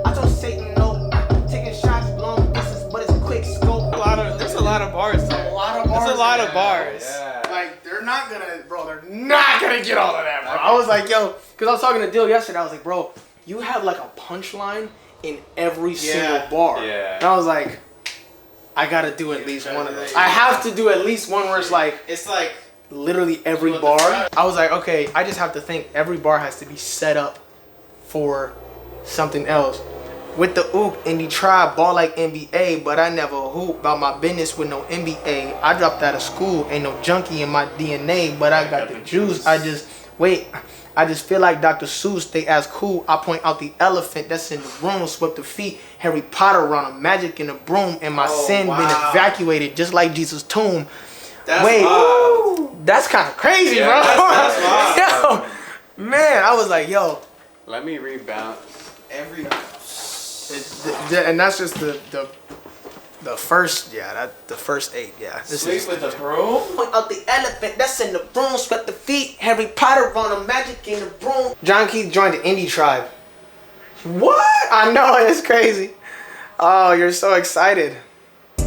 S14: I told Satan no. Taking shots, long distance, but it's quick scope.
S8: There's a lot of bars. There's a lot of bars. There's a lot of bars.
S3: Yeah. Like they're not gonna get all of that, bro. I was like, yo, because I was talking to Dill yesterday. I was like, bro, you have like a punchline in every single bar.
S11: Yeah.
S3: And I was like, I gotta do at least one of those. I have to do at least one where it's like literally every bar. I was like, okay, I just have to think every bar has to be set up for something else. With the oop, indie tribe, ball like NBA, but I never hoop about my business with no MBA. I dropped out of school, ain't no junkie in my DNA, but I got the juice. I just feel like Dr. Seuss, they ask cool. I point out the elephant that's in the room, swept the feet, Harry Potter around a magic in the broom, and my sin been evacuated just like Jesus' tomb. That's kind of crazy, bro. That's yo, man, I was like, yo.
S11: Let me rebounce.
S3: And that's just the first, the first 8, This
S8: Sleep with the broom?
S14: Point out the elephant that's in the broom, swept the feet, Harry Potter on a magic in the broom.
S3: John Keith joined the indie tribe. What? I know, it's crazy. Oh, you're so excited.
S14: I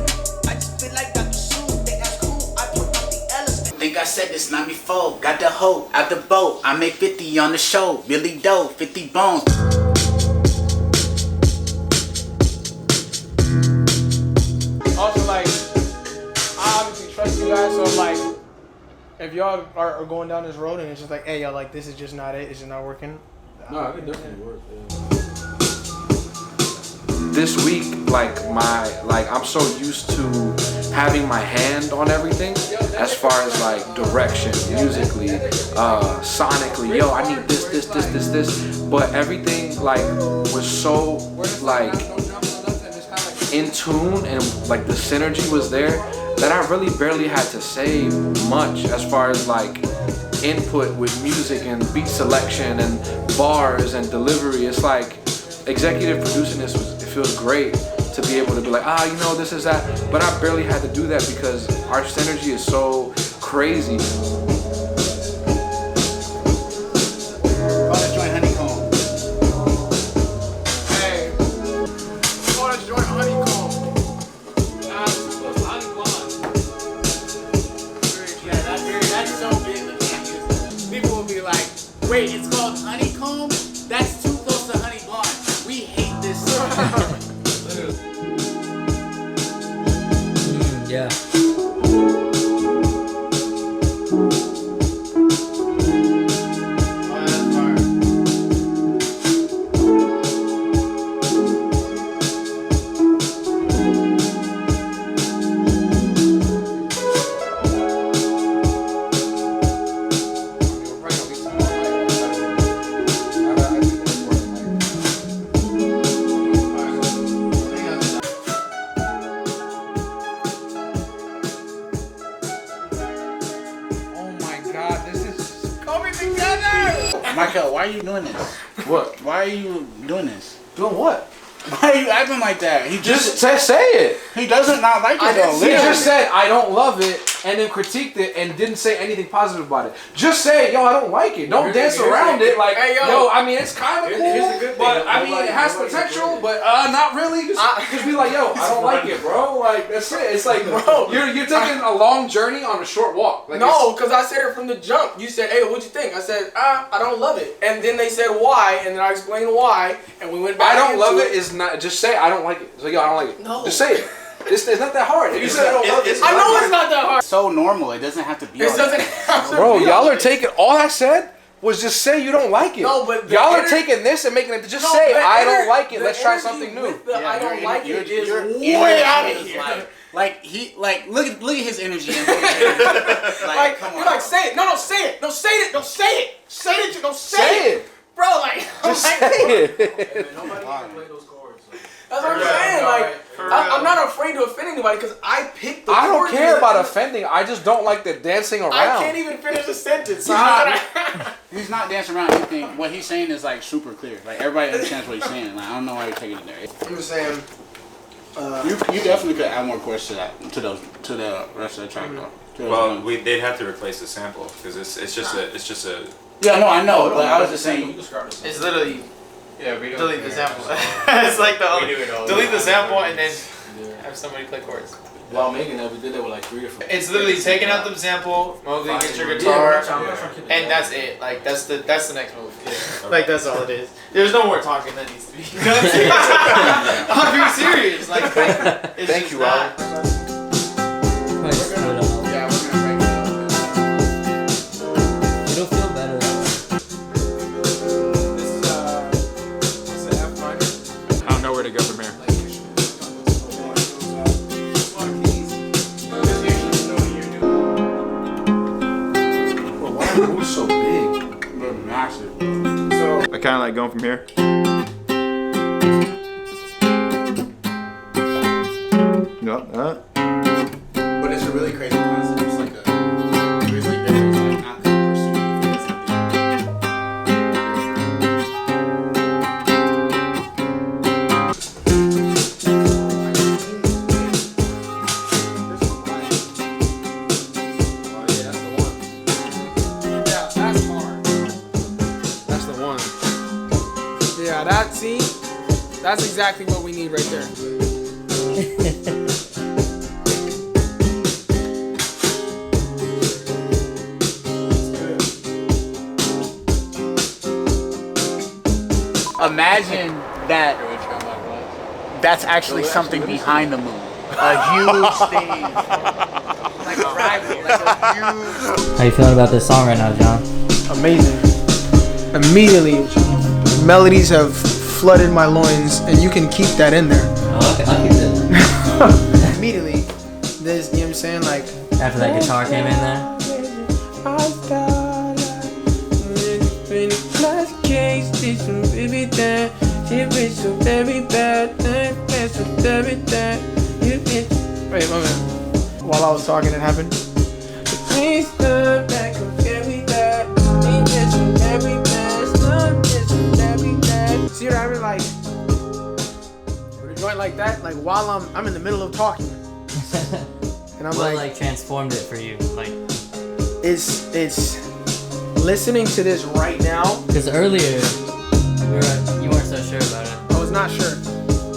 S14: just feel like Dr. Seuss, they ask who, I point out the elephant.
S9: Think I said this not before. Got the hoe out the boat. I make 50 on the show. Billy Doe, 50 bones.
S8: Also, like, I obviously trust you guys, so like, if y'all are going down this road and it's just like, hey, y'all, like, this is just not it, it's just not working.
S7: No, it can definitely work. This week, I'm so used to having my hand on everything, as far as like direction, musically, sonically. Yo, I need this, but everything like was so like in tune and like the synergy was there that I really barely had to say much as far as like input with music and beat selection and bars and delivery. It's like executive producing this it feels great to be able to be like, this is that, but I barely had to do that because our synergy is so crazy.
S17: Wait, it's called honeycomb? That's too close to honey blonde. We hate this song.
S16: Yeah.
S9: Michael, why are you doing this?
S7: What?
S9: Why are you doing this?
S7: Doing what?
S9: Why are you acting like that? He
S7: just say it.
S9: He doesn't not like it though.
S7: He just said I don't love it. and then critiqued it and didn't say anything positive about it. Just say, yo, I don't like it. Don't dance around it like,
S18: hey,
S7: yo, I mean, it's kind of cool, but I mean, it has potential, but not really. Just be like, yo, I don't like it, bro. Like, that's it. It's like, bro, you're taking a long journey on a short walk. Like,
S18: no, because I said it from the jump. You said, hey, what'd you think? I said, I don't love it. And then they said why, and then I explained why, and we went back.
S7: I don't love it is not, just say I don't like it. It's like, yo, I don't like it. No. Just say it. It's not that hard. If you said I don't love it,
S18: I know it's not that hard.
S9: It's so normal. It doesn't have to be.
S18: It doesn't have to
S7: Bro,
S18: be.
S7: y'all are taking, all I said was just say you don't like it.
S18: No, but
S7: y'all are taking this and making it, just say I don't like it. Let's try something new.
S18: I don't like it is
S9: way
S18: out of here.
S9: Like look at his energy.
S18: Like come on. You're like, say it. No, say it. No, say it. Don't say it. Say it. Don't say it. Bro, like,
S7: just say it.
S18: Nobody can play those chords. That's what I'm saying. Like, I'm not afraid to offend anybody because I picked the chords.
S7: I don't care about offending. I just don't like the dancing around.
S18: I can't even finish the sentence.
S9: He's not dancing around anything. What he's saying is like super clear. Like everybody understands what he's saying. Like I don't know why you're taking it there.
S3: I'm just saying.
S9: You definitely could add more chords to that to the rest of the track though.
S6: Well, they'd have to replace the sample because it's just a.
S9: Yeah, no, I know. But I was just saying.
S2: It's literally. Yeah, we delete the sample. It's like delete the sample and then have somebody play chords.
S12: While making that, we did that with like 3 or 4.
S2: It's literally taking out the sample, Mowgli gets your guitar, and that's it. Like that's the next move. Yeah. Like that's all it is. There's no more talking that needs to be done. I'm being serious. Like it's
S7: thank you, Alan.
S16: It'll feel better.
S6: I don't know where to go from here.
S7: Who's so big?
S9: They're massive.
S6: So I kind of like going from here. Yep.
S9: But it's a really crazy concept. It's like a grizzly bear is like not pursuing
S3: That's exactly what we need right there.
S9: Imagine that that's actually something behind the moon. A huge thing. Like a rival, like a huge...
S16: How you feeling about this song right now, John?
S3: Amazing. Immediately, melodies have flooded my loins, and you can keep that in there.
S16: Okay, I'll keep it.
S3: Immediately, this, you know what I'm saying? Like,
S16: after that guitar came in there.
S3: Wait, my man. While I was talking, it happened. See what I mean? Like, with a joint like that, like while I'm in the middle of talking, and I'm
S16: what like transformed it for you? Like,
S3: it's listening to this right now.
S16: Because earlier, you weren't so sure about it.
S3: I was not sure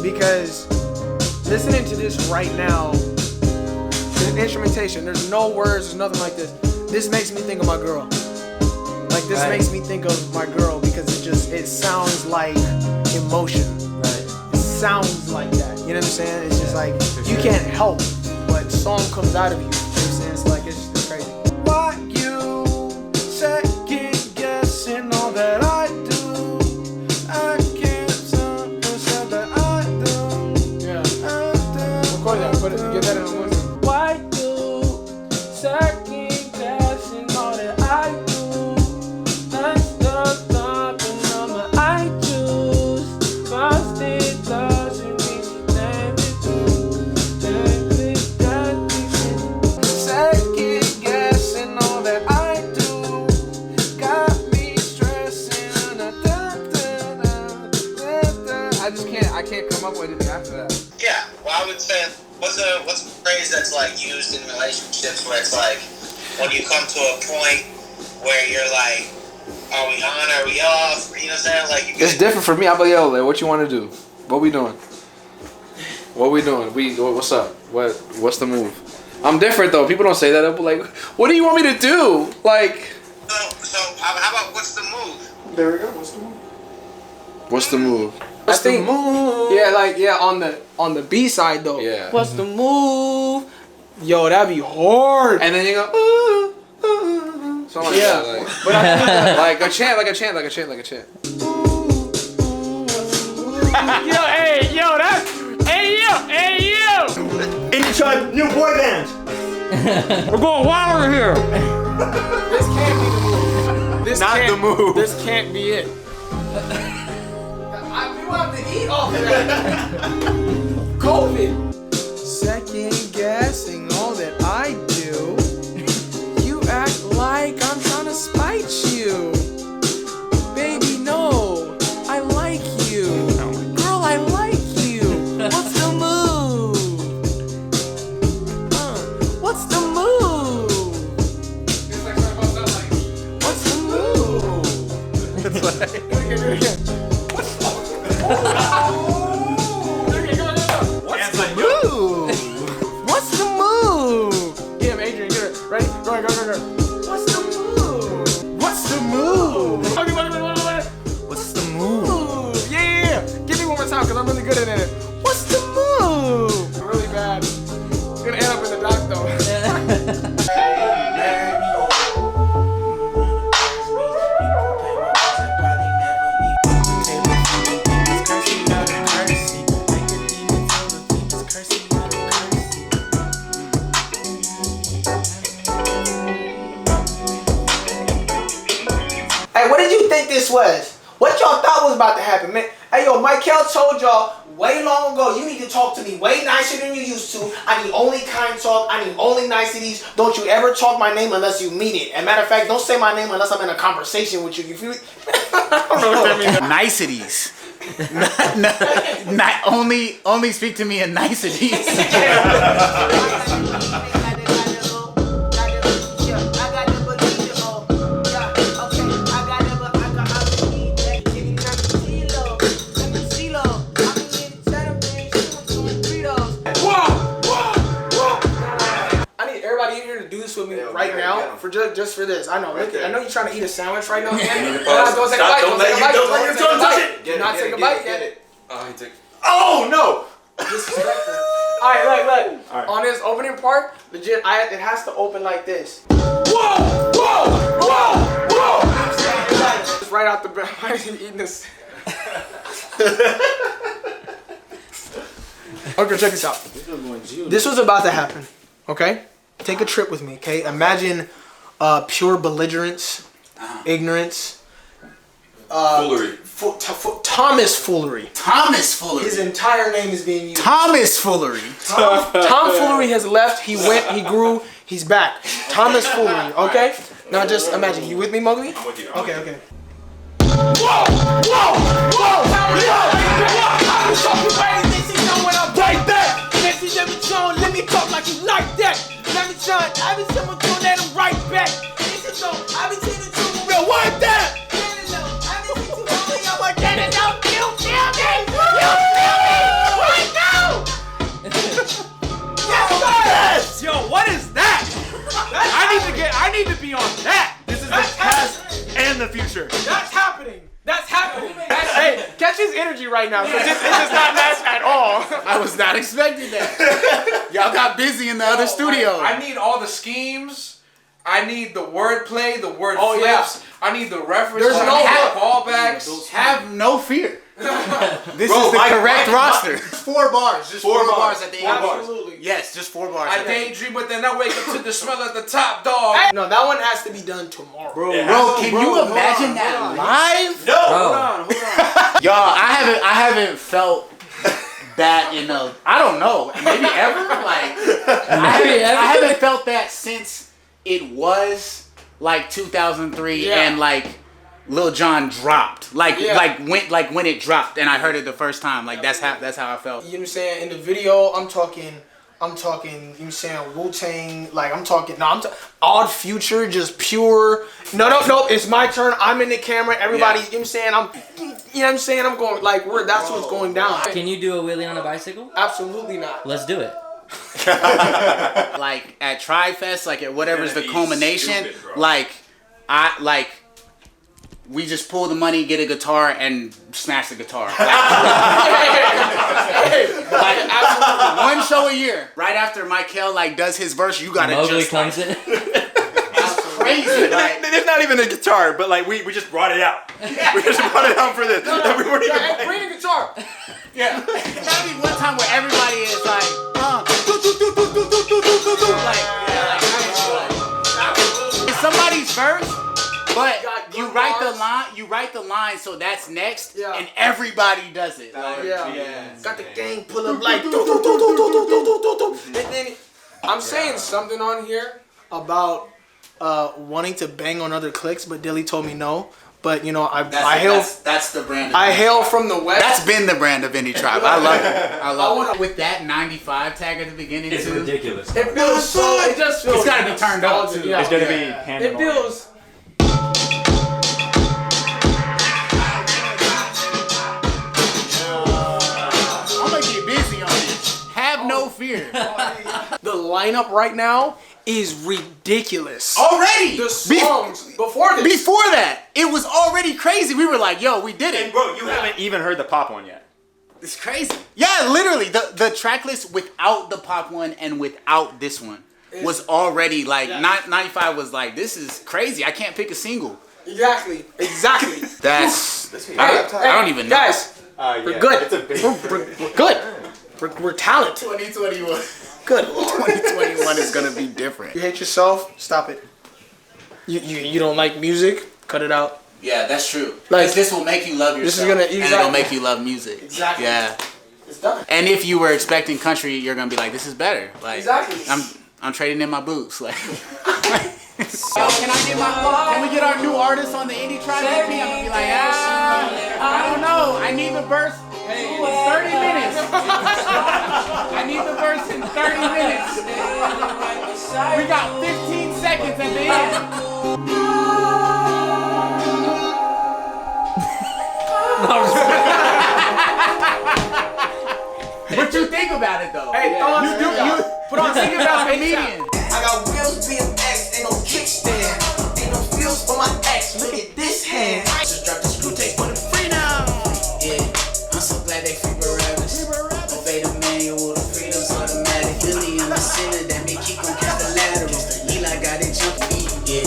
S3: because listening to this right now, the instrumentation, there's no words, there's nothing like this. This makes me think of my girl. Like this makes me think of my girl because it sounds like emotion.
S16: Right.
S3: It sounds like that. You know what I'm saying? It's just like you can't help but song comes out of you. You know what I'm saying? It's like it's crazy. Why you second guessing all that I do? I can't understand that I do. Yeah. Record that. Put it. Get that in the voice. Why you second guessing all that I do?
S10: Yeah, well, I would say what's a phrase
S19: phrase that's like used in relationships where it's like when you come to a point where you're like, are we on, are we off? You know what I'm saying? Like,
S15: It's different for me. I'm like, yo, like, what you want to do? What we doing? What we doing? What's up? What's the move? I'm different though. People don't say that. They'll be like, what do you want me to do? Like.
S19: So how about what's the move?
S18: There we go. What's the move?
S15: What's the move?
S18: What's the move? Yeah, like on the B side though.
S15: Yeah.
S18: What's the move? Yo, that'd be hard.
S15: And then you go. Something like
S18: Yeah.
S15: that. Like,
S18: But I think that-
S15: like a chant.
S1: Hey, yo! Indie Tribe, new boy band!
S15: We're going wild over here.
S18: This can't be the move. This
S1: Not
S18: can't,
S1: the move.
S18: This can't be it. People have to eat off of that. COVID. Second guessing all that I do. You act like I'm trying to spite you. Baby, no. I like you. Girl, I like you. What's the move? What's the move? What's the move? It's like, do it again. What's the move? What's the move? Get him, Adrian, get it. Ready? Go. What's the move? What's the move? What's the move? Yeah. Give me one more time because I'm really good at it. What's the move? I'm really bad. It's gonna end up in the doc though. Hey, what did you think this was? What y'all thought was about to happen, man? Hey, yo, Michael told y'all way long ago, you need to talk to me way nicer than you used to. I need only kind talk. I need only niceties. Don't you ever talk my name unless you mean it. And matter of fact, don't say my name unless I'm in a conversation with you. You feel me? I don't know what that means.
S9: Niceties. not only speak to me in niceties.
S18: Everybody in here to do this with me right now for just for this. I know. Okay. I know you're trying to eat a sandwich right now, man. Don't take a bite. Don't take a bite. Don't touch it. Do not take a bite yet.
S1: Oh no!
S18: Disrespectful. All right, look. Right. On this opening part, legit, it has to open like this. Whoa! Just right out the back. Why is he eating this? Okay, check this out. This was about to happen. Okay? Take a trip with me, okay? Imagine pure belligerence, ignorance,
S1: foolery.
S18: Thomas Foolery.
S9: Thomas Foolery.
S18: His entire name is being used.
S9: Thomas Foolery.
S18: Tom Foolery has left. He went. He grew. He's back. Thomas Foolery. Okay. Now just imagine. You with me, Mowgli?
S1: I'm with you.
S18: Okay.
S1: Whoa!
S18: Right back. Let me talk like you like that. Let me try. I be someone doing that. I'm right back. This is so. I be seeing the truth. Real what that? I'm like, get it out. You feel me? Right now. Yes.
S1: Yo, what is that? I need to be on that. This is the past and the future.
S18: That's happening. Hey, catch his energy right now, because it does not match at all.
S9: I was not expecting that. Y'all got busy in the other studio.
S15: I need all the schemes. I need the wordplay, the word flips.
S18: Yeah.
S15: I need the references.
S9: There's no
S15: callbacks.
S9: Have no fear. This is the correct roster. 4 bars. Just 4 bars at the end.
S18: Absolutely.
S9: Yes, just 4 bars.
S15: I daydream, but then I wake up to the smell at the top, dog.
S18: No, that one has to be done tomorrow.
S9: Bro, can you imagine that live?
S1: No.
S15: Hold on.
S9: Y'all, I haven't felt that in I don't know, maybe ever. Like I haven't felt that since it was like 2003 and like Lil Jon dropped. Like when it dropped and I heard it the first time. Like that's how I felt.
S18: You know what I'm saying? In the video, I'm talking
S3: I'm talking, you know what I'm saying, Wu-Tang, like I'm talking, Odd Future, just pure, no, it's my turn, I'm in the camera, everybody, you know what I'm saying, I'm going, like, that's what's going down.
S16: Can you do a wheelie on a bicycle?
S3: Absolutely not.
S16: Let's do it.
S9: Like at Tri-Fest, like at whatever's the culmination, we just pull the money, get a guitar, and smash the guitar. Like, absolutely. One show a year. Right after Michael does his verse, you gotta
S16: Mowgli
S9: just
S16: comes in.
S9: It's crazy. Like,
S1: there's not even a guitar, but like we just brought it out. We just brought it out for this.
S3: No,
S1: we weren't even playing.
S3: bring the guitar.
S9: Yeah. That'd be one time where everybody is like, it's somebody's verse. But you write the line, so that's next, and everybody does it. Like,
S3: Got the gang pull up like, and then I'm saying something on here about wanting to bang on other clicks, but Dilly told me no. But you know,
S9: that's the brand.
S3: I hail from the West.
S9: That's been the brand of Indie Tribe. I love it. I love it. With that 95 tag at the beginning,
S16: it's
S9: too.
S16: ridiculous.
S3: It feels so. It just feels.
S9: It's gotta be turned up too.
S1: It's gonna be.
S3: It feels.
S9: No fear.
S3: The lineup right now is ridiculous.
S9: Already.
S3: The songs before
S9: that, it was already crazy. We were like, yo, we did it.
S1: And bro, you haven't even heard the pop one yet.
S9: It's crazy. Yeah, literally, the track list without the pop one and without this one was already like, 95 was like, this is crazy. I can't pick a single.
S3: Exactly.
S9: That's I don't even know.
S3: Guys, we're good. We're good. We're talented.
S9: 2021.
S3: Good.
S9: 2021 is gonna be different.
S3: You hate yourself? Stop it. You don't like music? Cut it out.
S9: Yeah, that's true.
S3: Like,
S9: this will make you love yourself.
S3: and
S9: it'll make you love music.
S3: Exactly.
S9: Yeah.
S3: It's done.
S9: And if you were expecting country, you're gonna be like, this is better. Like,
S3: exactly.
S9: I'm trading in my boots. Like. Can we get our new artist on the Indie Tribe EP? I'm gonna be like, I don't know. I need the verse. 30 minutes. I need the verse in 30 minutes. We got 15 seconds at the end. What you think about it though?
S3: Hey,
S9: think about comedians.
S14: I got wheels, BMX, ain't no kickstand. Ain't no feels for my ex. Look at this hand. Just dropped the screw tape for the free now. Yeah, I'm so glad they free Barabbas. Obey the manual, the freedom's automatic. Billy in the center, that may keep on catch the lateral. Eli got it jumping. Yeah,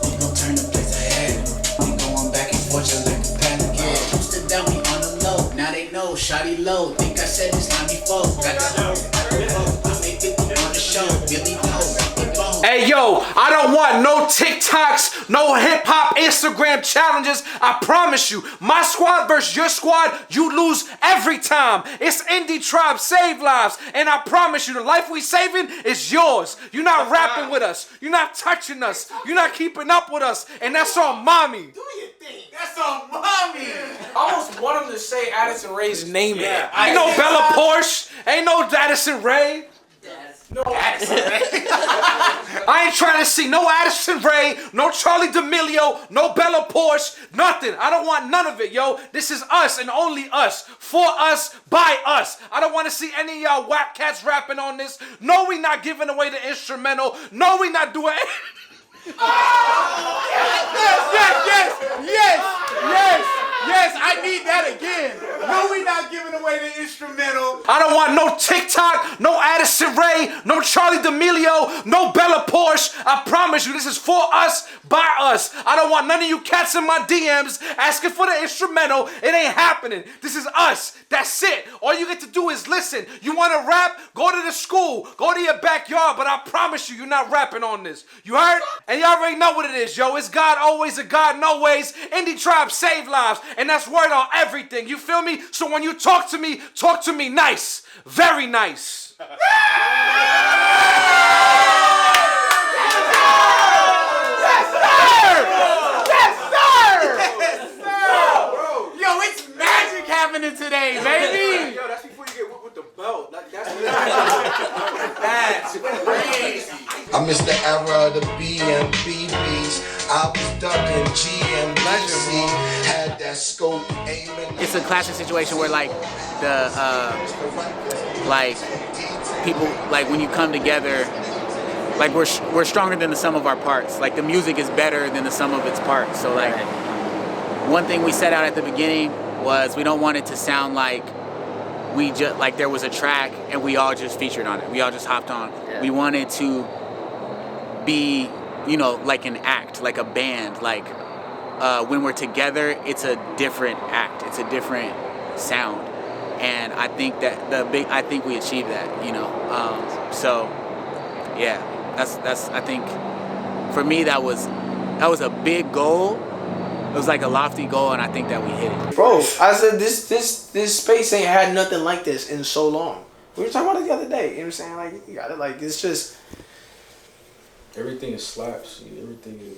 S14: we gon' turn the place I had. We going back and forth just like a pattern. Yeah, used to doubt me on the low. Now they know, shawty low. Think I said this time before. Got the hoe. I made 50 on the show. Billy knows.
S7: Hey yo, I don't want no TikToks, no hip hop Instagram challenges. I promise you, my squad versus your squad, you lose every time. It's Indie Tribe Save Lives, and I promise you, the life we saving is yours. You're not rapping with us, you're not touching us, you're not keeping up with us, and that's on mommy.
S14: Do your thing. That's on mommy.
S3: I almost want him to say Addison Rae's name.
S7: Ain't no Bella Porsche, ain't no Addison Rae.
S3: No.
S7: I ain't trying to see no Addison Rae, no Charlie D'Amelio, no Bella Porsche, nothing. I don't want none of it, yo. This is us and only us. For us, by us. I don't want to see any of y'all whack cats rapping on this. No, we not giving away the instrumental. No, we not doing
S9: Yes, I need that again. No, we not giving away the instrumental.
S7: I don't want no TikTok, no Addison Rae, no Charlie D'Amelio, no Bella Porsche. I promise you, this is for us, by us. I don't want none of you cats in my DMs asking for the instrumental. It ain't happening. This is us. That's it. All you get to do is listen. You want to rap? Go to the school. Go to your backyard. But I promise you, you're not rapping on this. You heard? And you already know what it is, yo. It's God always, a God no ways. Indie Tribe Save Lives. And that's word on everything. You feel me? So when you talk to me nice. Very nice.
S14: Yes, sir!
S9: Yo, it's magic happening today, baby!
S18: Yo, that's before you get whipped with the belt. That's
S20: of the BMBBs. I was ducking GMBC, had that scope aiming.
S5: It's a classic situation where like the like people like when you come together, like we're stronger than the sum of our parts. Like the music is better than the sum of its parts. So like one thing we set out at the beginning was we don't want it to sound like we just like there was a track and we all just featured on it. We all just hopped on. Yeah. We wanted to be, you know, like an act, like a band. Like when we're together, it's a different act. It's a different sound. And I think that I think we achieved that, you know. So yeah, that's I think for me that was a big goal. It was like a lofty goal, and I think that we hit it.
S3: Bro, I said this space ain't had nothing like this in so long. We were talking about it the other day. You know what I'm saying? Like you got it. Like it's just
S7: everything is slaps. Everything is.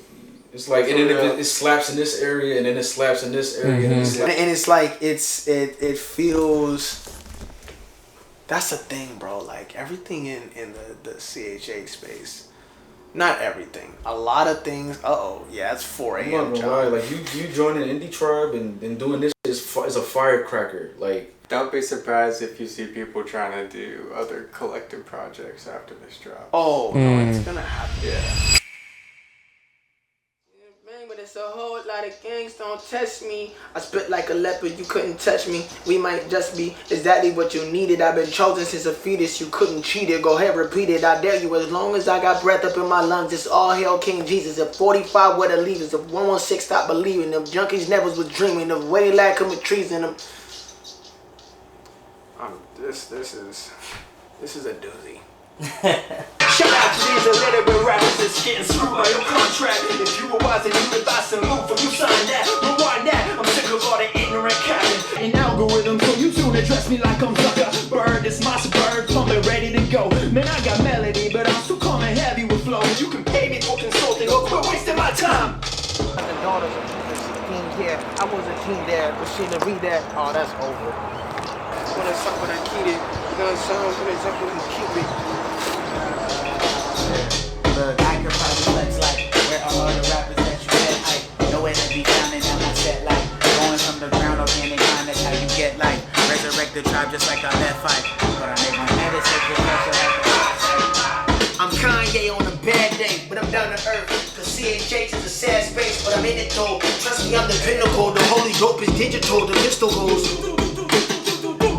S7: It's like and then it slaps in this area, and then it slaps in this area, and
S3: it's like it feels. That's the thing, bro. Like everything in the CHA space. Not everything. A lot of things. Yeah, it's 4 a.m.
S7: Like you joining Indie Tribe and doing this is a firecracker. Like
S11: don't be surprised if you see people trying to do other collective projects after this drop.
S3: Oh no, it's gonna happen.
S11: Yeah.
S14: But it's a whole lot of gangs, don't test me. I spit like a leopard, you couldn't touch me. We might just be exactly what you needed. I've been chosen since a fetus, you couldn't cheat it. Go ahead, repeat it, I dare you. As long as I got breath up in my lungs, it's all hell King Jesus. If 45 were the leaders, if 116 stop believing, if junkies never was dreaming, if way lack commit treason,
S3: this is a doozy.
S14: Shout out to these illiterate rappers that's getting screwed by your contract. If you were wise and you would buy some loot for you sign that, rewind that. I'm sick of all the ignorant capping and algorithms, so you tune address me like I'm Zuckerberg. It's my bird pumping ready to go. Man, I got melody, but I'm too calm and heavy with flow. You can pay me for consulting or quit wasting my time.
S13: The daughters of the 16 here. I was a teen there, but she didn't read that. Oh, that's over. When it's up with a key, you know what I'm saying? When it's up with a keep it.
S5: Look, I could probably flex like where are all the rappers that you said hype? Nowhere to be found and I'm on set like going from the ground organic line, that's how you get like resurrect the tribe just like I left fight. But I make my medicine
S14: I'm Kanye on a bad day, but I'm down to earth. Cause CHH is a sad space, but I'm in it though. Trust me, I'm the pinnacle. The holy dope is digital, the pistol goes.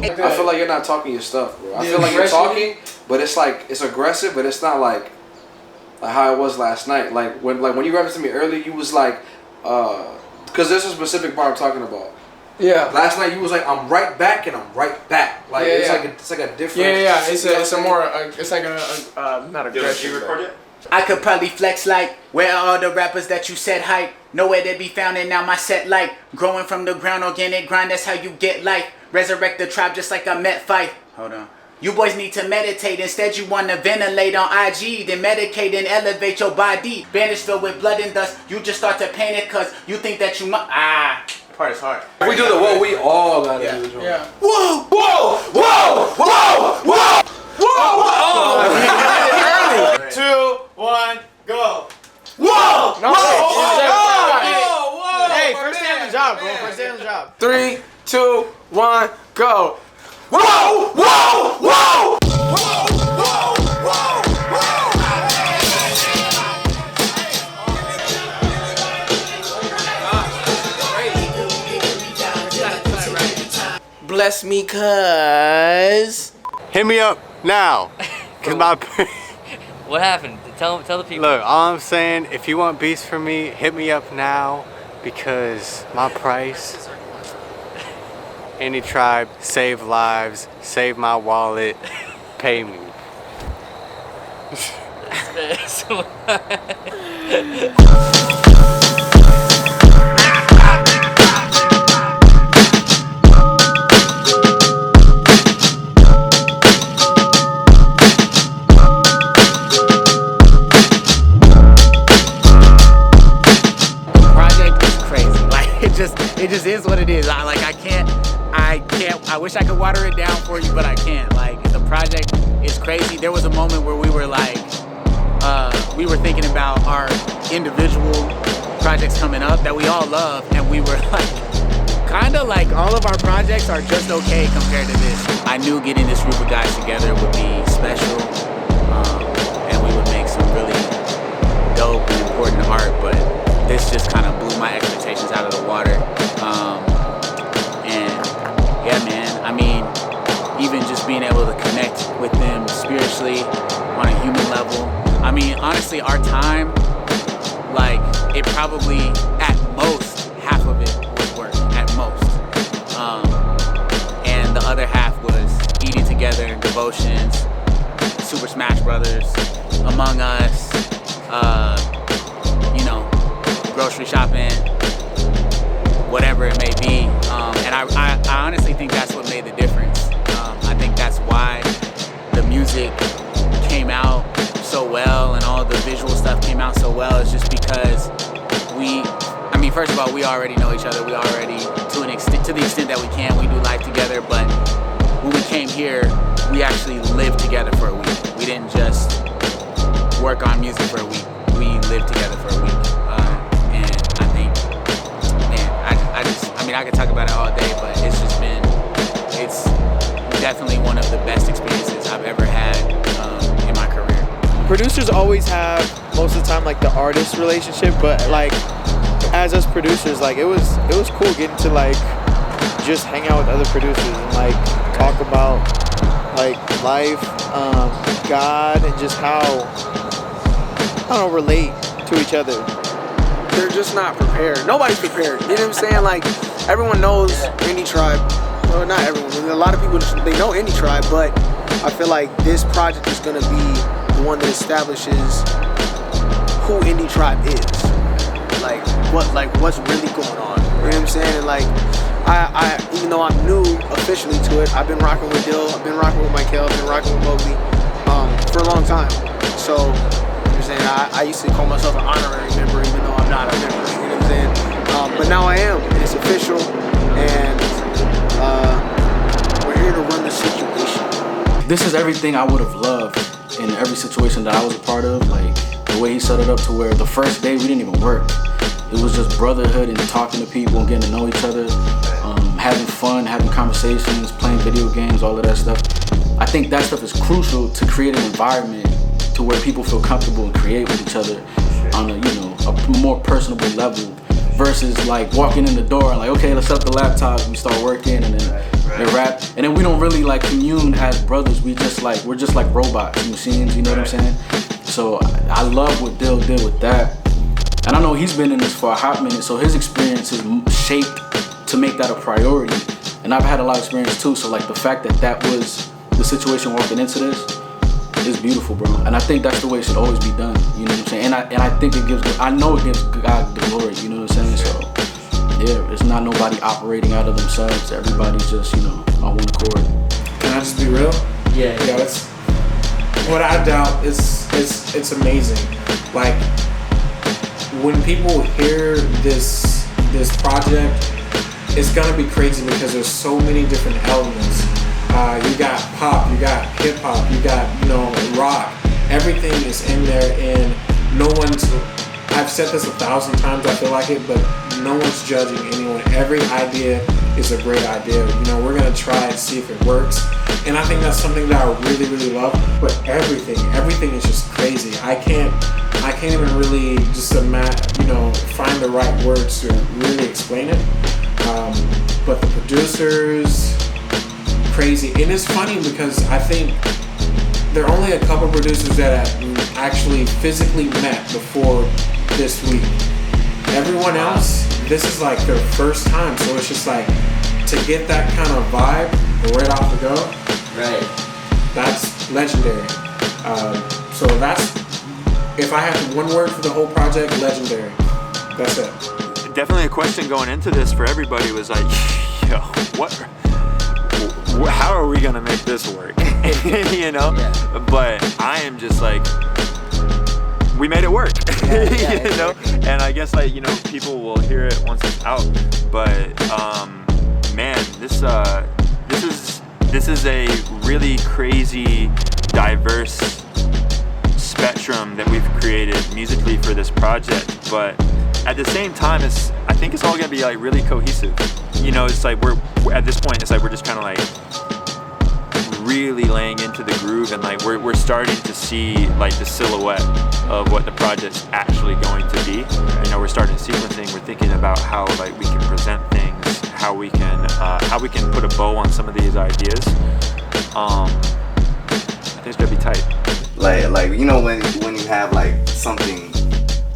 S7: I feel like you're not talking your stuff, bro. I feel like you're talking, but it's like it's aggressive, but it's not like how it was last night. Like when you rapped to me earlier, you was like, because there's a specific bar I'm talking about.
S18: Yeah.
S7: Last night you was like, I'm right back and I'm right back. Like it's like a different.
S18: Yeah. It's a more. It's like a not aggressive.
S1: Did you record it?
S5: I could probably flex like where are all the rappers that you said hype? Nowhere to be found and now my set like growing from the ground organic grind, that's how you get life. Resurrect the tribe just like I met Fife. Hold on. You boys need to meditate. Instead you want to ventilate on IG. Then medicate and elevate your body. Bandage filled with blood and dust. You just start to panic cause you think that you might. Part is hard.
S7: If we do the what we all gotta do the joint.
S18: Yeah.
S14: Whoa, whoa, whoa, whoa, whoa, whoa,
S2: whoa. 2, 1, go.
S14: Whoa!
S18: No,
S14: whoa!
S18: Hey, first day on the job, bro. First day on the job. 3, 2, 1, go.
S14: Whoa! Whoa! Whoa! Whoa! Whoa! Whoa!
S13: Bless me, cuz.
S21: Hit me up now. Cause my
S16: What happened? Tell the people.
S21: Look, all I'm saying, if you want beats from me, hit me up now because my price. Any tribe, save lives, save my wallet, pay me.
S5: It just is what it is. I wish I could water it down for you, but I can't. Like, the project is crazy. There was a moment where we were like, we were thinking about our individual projects coming up that we all love, and we were like, kind of like all of our projects are just okay compared to this. I knew getting this group of guys together would be special, and we would make some really dope and important art, but this just kind of blew my expectations out of the water. And yeah, man, I mean, even just being able to connect with them spiritually on a human level. I mean, honestly, our time, like, it probably, at most, half of it was work, at most. And the other half was eating together, devotions, Super Smash Brothers, Among Us, you know, grocery shopping, whatever it may be. And I honestly think that's what made the difference. I think that's why the music came out so well and all the visual stuff came out so well. It's just because I mean, first of all, we already know each other. We already, to the extent that we can, we do life together. But when we came here, we actually lived together for a week. We didn't just work on music for a week. We lived together for a week. And I think, man, I could talk about it all day, but it's definitely one of the best experiences I've ever had in my career.
S8: Producers always have, most of the time, like the artist relationship, but like as us producers, like it was cool getting to like just hang out with other producers and like talk about like life, God, and just how, I don't know, relate to each other.
S3: They're just not prepared. Nobody's prepared. You know what I'm saying? Like, everyone knows Indie Tribe. Well, not everyone. I mean, a lot of people, they know Indie Tribe, but I feel like this project is going to be the one that establishes who Indie Tribe is. What's really going on. You know what I'm saying? And like, I even though I'm new officially to it, I've been rocking with Dill, I've been rocking with Michael, I've been rocking with Mowgli for a long time. So, you know what I'm saying, I used to call myself an honorary member even though I'm not a member, you know what I'm saying? But now I am, and it's official, and we're here to run the situation.
S12: This is everything I would have loved in every situation that I was a part of. Like, the way he set it up to where the first day we didn't even work. It was just brotherhood and talking to people and getting to know each other, having fun, having conversations, playing video games, all of that stuff. I think that stuff is crucial to create an environment to where people feel comfortable and create with each other on a, you know, a more personable level versus like walking in the door and like, okay, let's set up the laptop, we start working, and then they rap, and then we don't really like commune as brothers. We're just like robots, machines, you know what I'm saying? So I love what Dill did with that. And I know he's been in this for a hot minute, so his experience is shaped to make that a priority. And I've had a lot of experience too, so like the fact that that was the situation walking into this is beautiful, bro. And I think that's the way it should always be done, you know what I'm saying? And I think I know it gives God the glory, you know what I'm saying? So yeah, it's not nobody operating out of themselves. Everybody's just, you know, on one accord.
S7: Can I just be real?
S5: Yeah.
S7: Yo, it's what I doubt is it's amazing. Like, when people hear this project, it's gonna be crazy because there's so many different elements. You got pop, you got hip hop, you got, you know, rock. Everything is in there, and no one's. I've said this 1,000 times, I feel like it, but no one's judging anyone. Every idea is a great idea. You know, we're gonna try and see if it works, and I think that's something that I really, really love. But everything is just crazy. I can't even really just find the right words to really explain it. But the producers, crazy. And it's funny because I think there are only a couple producers that I actually physically met before this week. Everyone else, this is like their first time, so it's just like to get that kind of vibe right off the go.
S5: Right.
S7: That's legendary. So that's, if I have one word for the whole project, legendary. That's it.
S6: Definitely a question going into this for everybody was like, yo, how are we gonna make this work? You know? Yeah. But I am just like, we made it work. You know? And I guess like, you know, people will hear it once it's out. But man, this is a really crazy, diverse spectrum that we've created musically for this project, but at the same time, I think it's all gonna be like really cohesive. You know, it's like we're at this point, it's like we're just kind of like really laying into the groove, and like we're starting to see like the silhouette of what the project's actually going to be. You know, we're starting sequencing. We're thinking about how like we can present things, how we can put a bow on some of these ideas. I think it's gonna be tight.
S4: Like you know when you have like something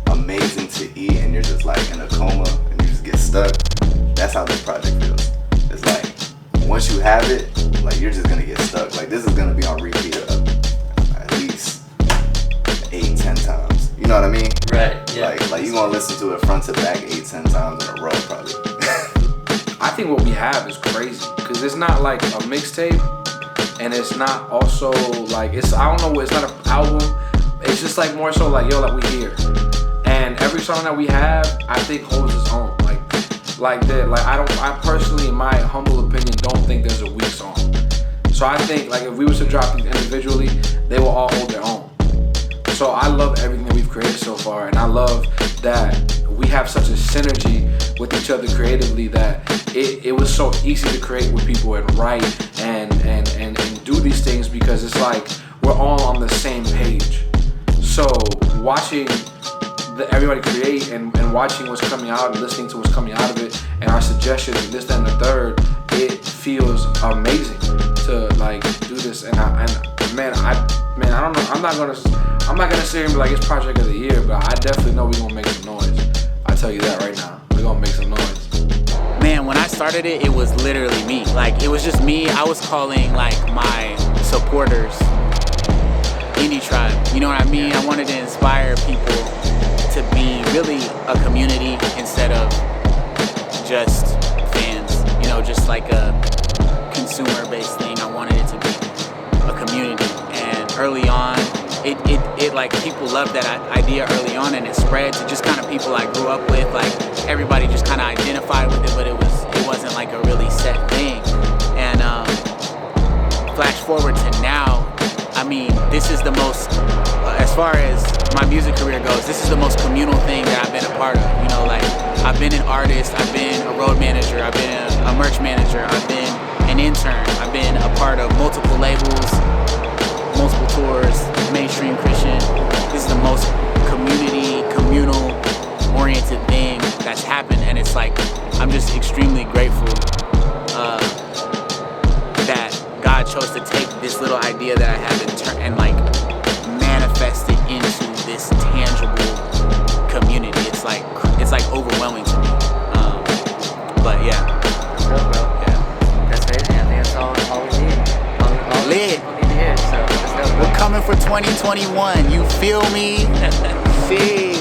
S4: amazing to eat and you're just like in a coma and you just get stuck. That's how this project feels. It's like once you have it, like you're just gonna get stuck. Like this is gonna be on repeat at least 8-10 times. You know what I mean?
S16: Right. Yeah.
S4: Like you gonna listen to it front to back 8-10 times in a row probably.
S7: I think what we have is crazy because it's not like a mixtape, and it's not also like it's not an album. It's just like more so like yo, like we here, and every song that we have, I think holds its own. Like that. Like I personally, in my humble opinion, don't think there's a weak song. So I think like if we were to drop these individually, they will all hold their own. So I love everything that we've created so far, and I love that we have such a synergy with each other creatively that it was so easy to create with people and write and do these things because it's like we're all on the same page. So watching everybody create and watching what's coming out and listening to what's coming out of it and our suggestions and this, that, and the third, it feels amazing to like do this. And I don't know. I'm not gonna sit here and be like it's project of the year, but I definitely know we're gonna make some noise. I tell you that right now. We're gonna make some noise.
S5: Man, when I started it, it was literally me. Like it was just me. I was calling like my supporters Indie Tribe. You know what I mean? I wanted to inspire people to be really a community instead of just fans, you know, just like a consumer-based thing. I wanted it to be a community, and early on, it like people loved that idea early on, and it spread to just kind of people I grew up with. Like everybody just kind of identified with it, but it wasn't like a really set thing. And flash forward to now, I mean, this is the most, as far as my music career goes, this is the most communal thing that I've been a part of. You know, like I've been an artist, I've been a road manager, I've been a merch manager, I've been an intern, I've been a part of multiple labels, multiple tours, mainstream Christian. This is the most communal oriented thing that's happened, and it's like I'm just extremely grateful that God chose to take this little idea that I have and like manifest it into this tangible community. It's like overwhelming to me. But yeah.
S16: That's dope, bro. Yeah. That's amazing. I think that's all we need. All
S5: Lit.
S16: we need to hear. So that's dope.
S5: We're coming for 2021. You feel me? See.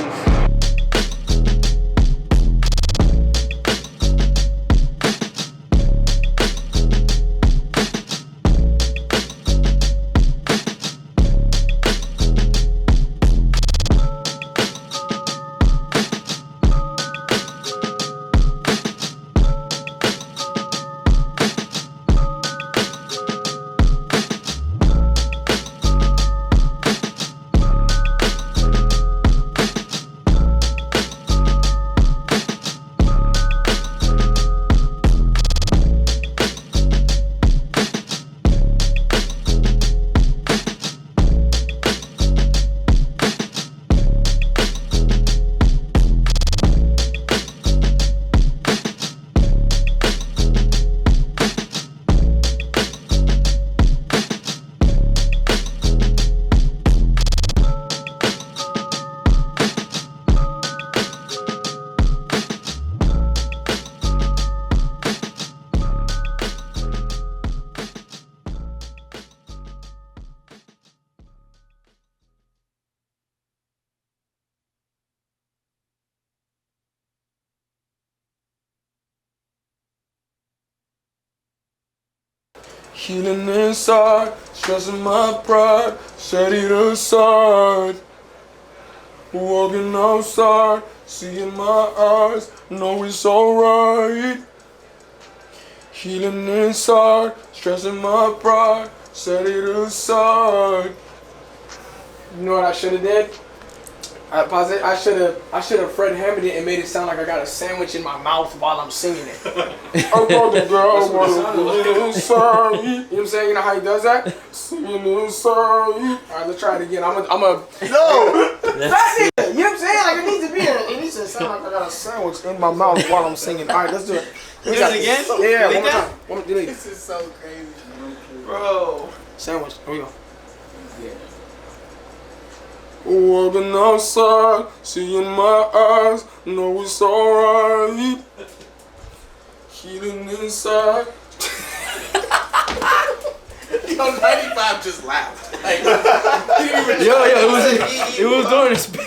S22: Healing inside, stressing my pride, set it aside. Walking outside, seeing my eyes, know it's alright. Healing inside, stressing my pride, set it aside.
S18: You know what I should have did? I should have Fred Hammond it and made it sound like I got a sandwich in my mouth while I'm singing it. I want the girl, wanna inside. You know what I'm saying? You know how he does that? Singing inside. Alright, let's try it again. I'm a
S3: No!
S18: That's it! You know what I'm saying? Like it needs to sound like I got a sandwich in my mouth while I'm singing. Alright, let's do it.
S2: Do it again?
S18: Yeah,
S2: Delete
S18: one more time. Delete.
S14: This is so crazy.
S2: Bro.
S18: Sandwich. Here we go.
S22: Walking outside, seeing my eyes, know it's alright. Healing inside.
S9: Yo, 95 just laughed. Like,
S2: Yo, it was doing a spin.